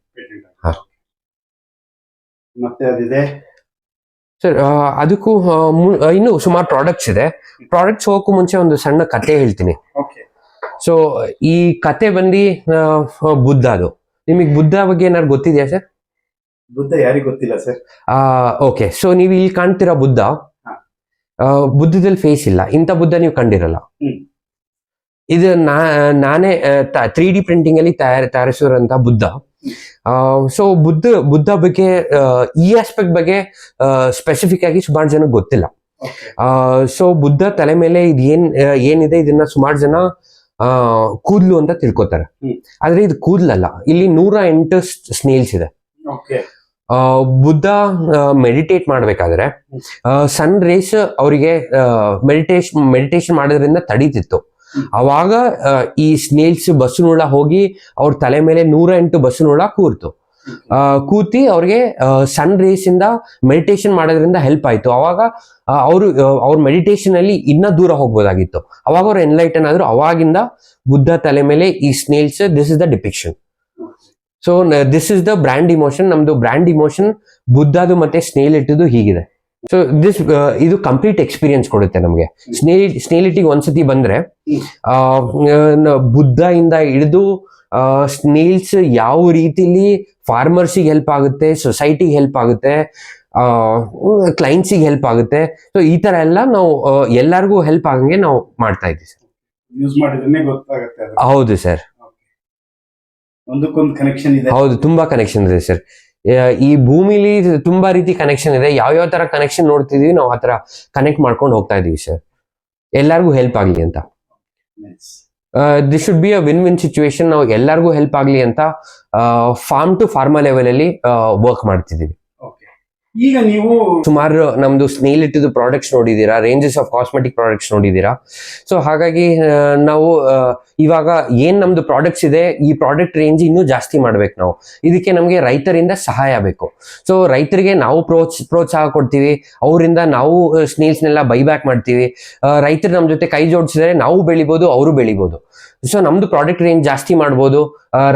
ಮತ್ತೆ ಅದಿದೆ ಸರ್. ಅದಕ್ಕೂ ಇನ್ನು ಸುಮಾರು ಪ್ರಾಡಕ್ಟ್ಸ್ ಇದೆ. ಪ್ರಾಡಕ್ಟ್ಸ್ ಹೋಗಕ್ಕೂ ಮುಂಚೆ ಒಂದು ಸಣ್ಣ ಕತೆ ಹೇಳ್ತೀನಿ. ಸೊ ಈ ಕತೆ ಬಂದು ಬುದ್ಧದು. ನಿಮಗೆ ಬುದ್ಧ ಬಗ್ಗೆ ಏನಾದ್ರು ಗೊತ್ತಿದೆಯಾ ಸರ್? ಬುದ್ಧ ಯಾರಿಗೂ ಗೊತ್ತಿಲ್ಲ ಸರ್. ಓಕೆ. ಸೊ ನೀವು ಇಲ್ಲಿ ಕಾಣ್ತಿರೋ ಬುದ್ಧ, ಬುದ್ಧದಲ್ಲಿ ಫೇಸ್ ಇಲ್ಲ, ಇಂಥ ಬುದ್ಧ ನೀವು ಕಂಡಿರಲ್ಲ. ಇದು ನಾನೇ 3D ಪ್ರಿಂಟಿಂಗ್ ಅಲ್ಲಿ ತಯಾರಿಸಿರುವಂತಹ ಬುದ್ಧ. ಸೊ ಬುದ್ಧ ಬಗ್ಗೆ ಈ ಆಸ್ಪೆಕ್ಟ್ ಬಗ್ಗೆ ಸ್ಪೆಸಿಫಿಕ್ ಆಗಿ ಸುಮಾರು ಜನಕ್ಕೆ ಗೊತ್ತಿಲ್ಲ. ಸೊ ಬುದ್ಧ ತಲೆ ಮೇಲೆ ಇದು ಏನಿದೆ ಇದನ್ನ ಸುಮಾರು ಜನ ಕೂದ್ಲು ಅಂತ ತಿಳ್ಕೊತಾರೆ. ಆದ್ರೆ ಇದು ಕೂದ್ಲಲ್ಲ, ಇಲ್ಲಿ 108 ಸ್ನೇಲ್ಸ್ ಇದೆ. ಬುದ್ಧ ಮೆಡಿಟೇಟ್ ಮಾಡ್ಬೇಕಾದ್ರೆ ಸನ್ ರೇಸ್ ಅವರಿಗೆ ಮೆಡಿಟೇಷನ್ ಮಾಡೋದ್ರಿಂದ ತಡೀತಿತ್ತು. ಅವಾಗ ಈ ಸ್ನೇಲ್ಸ್ ಬಸ್ಸುನುಳ ಹೋಗಿ ಅವ್ರ ತಲೆ ಮೇಲೆ 108 ಬಸ್ಸುನುಳ ಕೂತಿ ಅವ್ರಿಗೆ ಸನ್ ರೇಸ್ ಇಂದ ಮೆಡಿಟೇಷನ್ ಮಾಡೋದ್ರಿಂದ ಹೆಲ್ಪ್ ಆಯ್ತು. ಅವಾಗ ಅವ್ರ ಮೆಡಿಟೇಷನ್ ಅಲ್ಲಿ ಇನ್ನ ದೂರ ಹೋಗ್ಬೋದಾಗಿತ್ತು. ಅವಾಗ ಅವ್ರು ಎನ್ಲೈಟನ್ ಆದ್ರು. ಅವಾಗಿಂದ ಬುದ್ಧ ತಲೆ ಮೇಲೆ ಈ snails, this is the depiction. So this is the brand emotion. ನಮ್ದು ಬ್ರ್ಯಾಂಡ್ ಇಮೋಷನ್ ಬುದ್ಧದು ಮತ್ತೆ ಸ್ನೇಲ್ ಇಟ್ಟಿದ್ದು ಹೀಗಿದೆ. ಸೊ ಇದು ಕಂಪ್ಲೀಟ್ ಎಕ್ಸ್ಪೀರಿಯನ್ಸ್ ಕೊಡುತ್ತೆ ನಮಗೆ. ಸ್ನೇಲಿಟಿಗೆ ಒಂದ್ಸತಿ ಬಂದ್ರೆ ಬುದ್ಧ ಇಂದ ಹಿಡಿದು ಸ್ನೇಲ್ಸ್ ಯಾವ ರೀತಿಲಿ ಫಾರ್ಮರ್ಸಿಗೆ ಹೆಲ್ಪ್ ಆಗುತ್ತೆ, ಸೊಸೈಟಿಗೆ ಹೆಲ್ಪ್ ಆಗುತ್ತೆ, ಕ್ಲೈಂಟ್ಸಿಗೆ ಹೆಲ್ಪ್ ಆಗುತ್ತೆ. ಸೊ ಈ ತರ ಎಲ್ಲ ನಾವು ಎಲ್ಲರಿಗೂ ಹೆಲ್ಪ್ ಆಗಂಗೆ ನಾವು ಮಾಡ್ತಾ ಇದ್ದೀವಿ ಸರ್. ಯೂಸ್ ಮಾಡಿದ್ರೆ ಗೊತ್ತಾಗುತ್ತೆ. ಹೌದು ಸರ್. ಒಂದಕ್ಕೊಂದು ಕನೆಕ್ಷನ್ ಇದೆ. ಹೌದು, ತುಂಬಾ ಕನೆಕ್ಷನ್ ಇದೆ ಸರ್. ಈ ಭೂಮಿಲಿ ತುಂಬಾ ರೀತಿ ಕನೆಕ್ಷನ್ ಇದೆ. ಯಾವ್ಯಾವ ತರ ಕನೆಕ್ಷನ್ ನೋಡ್ತಿದೀವಿ ನಾವು ಆ ತರ ಕನೆಕ್ಟ್ ಮಾಡ್ಕೊಂಡು ಹೋಗ್ತಾ ಇದೀವಿ ಸರ್, ಎಲ್ಲರಿಗೂ ಹೆಲ್ಪ್ ಆಗ್ಲಿ ಅಂತ. This should be a win situation. ನಾವು ಎಲ್ಲರಿಗೂ ಹೆಲ್ಪ್ ಆಗ್ಲಿ ಅಂತ ಫಾರ್ಮ್ ಟು ಫಾರ್ಮಾ ಲೆವೆಲ್ ಅಲ್ಲಿ ವರ್ಕ್ ಮಾಡ್ತಿದೀವಿ. ಈಗ ನೀವು ಸುಮಾರು ನಮ್ದು ಸ್ನೇಲ್ ಇಟ್ಟಿದ್ದು ಪ್ರಾಡಕ್ಟ್ಸ್ ನೋಡಿದೀರಾ, ರೇಂಜಸ್ ಆಫ್ ಕಾಸ್ಮೆಟಿಕ್ ಪ್ರಾಡಕ್ಟ್ಸ್ ನೋಡಿದೀರಾ. ಸೊ ಹಾಗಾಗಿ ನಾವು ಇವಾಗ ಏನ್ ನಮ್ದು ಪ್ರಾಡಕ್ಟ್ಸ್ ಇದೆ, ಈ ಪ್ರಾಡಕ್ಟ್ ರೇಂಜ್ ಇನ್ನೂ ಜಾಸ್ತಿ ಮಾಡ್ಬೇಕು ನಾವು. ಇದಕ್ಕೆ ನಮಗೆ ರೈತರಿಂದ ಸಹಾಯ ಬೇಕು. ಸೊ ರೈತರಿಗೆ ನಾವು ಪ್ರೋತ್ಸಾಹ ಕೊಡ್ತೀವಿ, ಅವರಿಂದ ನಾವು ಸ್ನೇಲ್ಸ್ನೆಲ್ಲ ಬೈಬ್ಯಾಕ್ ಮಾಡ್ತೀವಿ. ರೈತರು ನಮ್ಮ ಜೊತೆ ಕೈ ಜೋಡಿಸಿದರೆ ನಾವು ಬೆಳಿಬೋದು, ಅವರು ಬೆಳಿಬೋದು. ಸೊ ನಮ್ದು ಪ್ರಾಡಕ್ಟ್ ರೇಂಜ್ ಜಾಸ್ತಿ ಮಾಡ್ಬೋದು,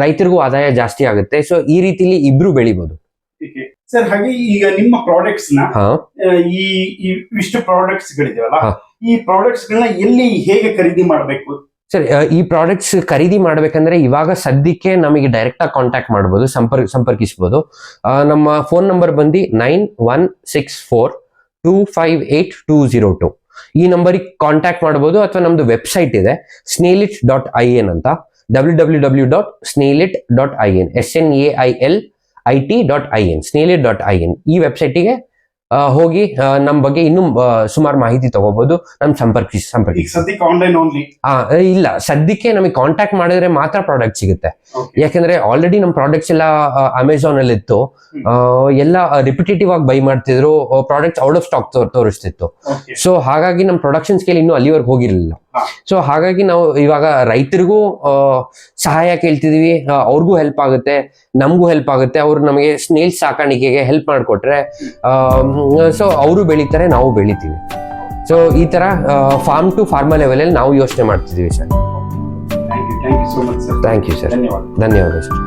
ರೈತರಿಗೂ ಆದಾಯ ಜಾಸ್ತಿ ಆಗುತ್ತೆ. ಸೊ ಈ ರೀತಿಲಿ ಇಬ್ರು ಬೆಳಿಬೋದು. ಸರ್, ಹಾಗೆ ಈಗ ನಿಮ್ಮ ಪ್ರಾಡಕ್ಟ್ಸ್ ನ ಹಾ, ಈ ಇಷ್ಟು ಪ್ರಾಡಕ್ಟ್ಸ್ ಗಳಿದೆಯಲ್ಲ, ಹಾ. ಈ ಪ್ರಾಡಕ್ಟ್ಸ್ ಗಳನ್ನ ಎಲ್ಲಿ ಹೇಗೆ ಖರೀದಿ ಮಾಡಬೇಕು? ಸರ್, ಈ ಪ್ರಾಡಕ್ಟ್ಸ್ ಖರೀದಿ ಮಾಡ್ಬೇಕಂದ್ರೆ ಇವಾಗ ಸದ್ಯಕ್ಕೆ ನಮಗೆ ಡೈರೆಕ್ಟ್ ಆಗಿ ಕಾಂಟ್ಯಾಕ್ಟ್ ಮಾಡ್ಬೋದು, ಸಂಪರ್ಕಿಸಬಹುದು. ನಮ್ಮ ಫೋನ್ ನಂಬರ್ ಬಂದು 9164258202. ಈ ನಂಬರಿಗೆ ಕಾಂಟ್ಯಾಕ್ಟ್ ಮಾಡ್ಬೋದು. ಅಥವಾ ನಮ್ದು ವೆಬ್ಸೈಟ್ ಇದೆ snaillit.in ಅಂತ, www.snaillit.in, snaillit.in, snaillit.in. ಈ ವೆಬ್ಸೈಟಿಗೆ ಹೋಗಿ ನಮ್ಮ ಬಗ್ಗೆ ಇನ್ನೂ ಸುಮಾರು ಮಾಹಿತಿ ತಗೋಬಹುದು. ನಮ್ ಈಗ ಸಂಪರ್ಕಿಸಿ. ಸದ್ಯಕ್ಕೆ ಆನ್ಲೈನ್ ಓನ್ಲಿ? ಇಲ್ಲ, ಸದ್ಯಕ್ಕೆ ನಮಗೆ ಕಾಂಟ್ಯಾಕ್ಟ್ ಮಾಡಿದ್ರೆ ಮಾತ್ರ ಪ್ರಾಡಕ್ಟ್ ಸಿಗುತ್ತೆ. ಯಾಕಂದ್ರೆ ಆಲ್ರೆಡಿ ನಮ್ಮ ಪ್ರಾಡಕ್ಟ್ಸ್ ಎಲ್ಲ ಅಮೆಝಾನ್ ಅಲ್ಲಿ ಇತ್ತು. ಎಲ್ಲ ರಿಪಿಟೇಟಿವ್ ಆಗಿ ಬೈ ಮಾಡ್ತಿದ್ರು, ಪ್ರಾಡಕ್ಟ್ಸ್ ಔಟ್ ಆಫ್ ಸ್ಟಾಕ್ ತೋರಿಸ್ತಿತ್ತು. ಸೊ ಹಾಗಾಗಿ ನಮ್ಮ ಪ್ರೊಡಕ್ಷನ್ ಸ್ಕೇಲ್ ಇನ್ನೂ ಅಲ್ಲಿವರೆಗೆ ಹೋಗಿರಲಿಲ್ಲ. ಸೊ ಹಾಗಾಗಿ ನಾವು ಇವಾಗ ರೈತರಿಗೂ ಸಹಾಯ ಕೇಳ್ತಿದೀವಿ. ಅವ್ರಿಗೂ ಹೆಲ್ಪ್ ಆಗುತ್ತೆ, ನಮಗೂ ಹೆಲ್ಪ್ ಆಗುತ್ತೆ. ಅವ್ರು ನಮಗೆ ಸ್ನೇಲ್ಸ್ ಸಾಕಾಣಿಕೆಗೆ ಹೆಲ್ಪ್ ಮಾಡಿಕೊಟ್ರೆ ಸೊ ಅವರು ಬೆಳೀತಾರೆ, ನಾವು ಬೆಳಿತೀವಿ. ಸೊ ಈ ತರ ಫಾರ್ಮ್ ಟು ಫಾರ್ಮರ್ ಲೆವೆಲ್ ಅಲ್ಲಿ ನಾವು ಯೋಚನೆ ಮಾಡ್ತಿದೀವಿ sir. Thank you so much sir. Thank you sir. ಧನ್ಯವಾದ. ಧನ್ಯವಾದ ಸರ್.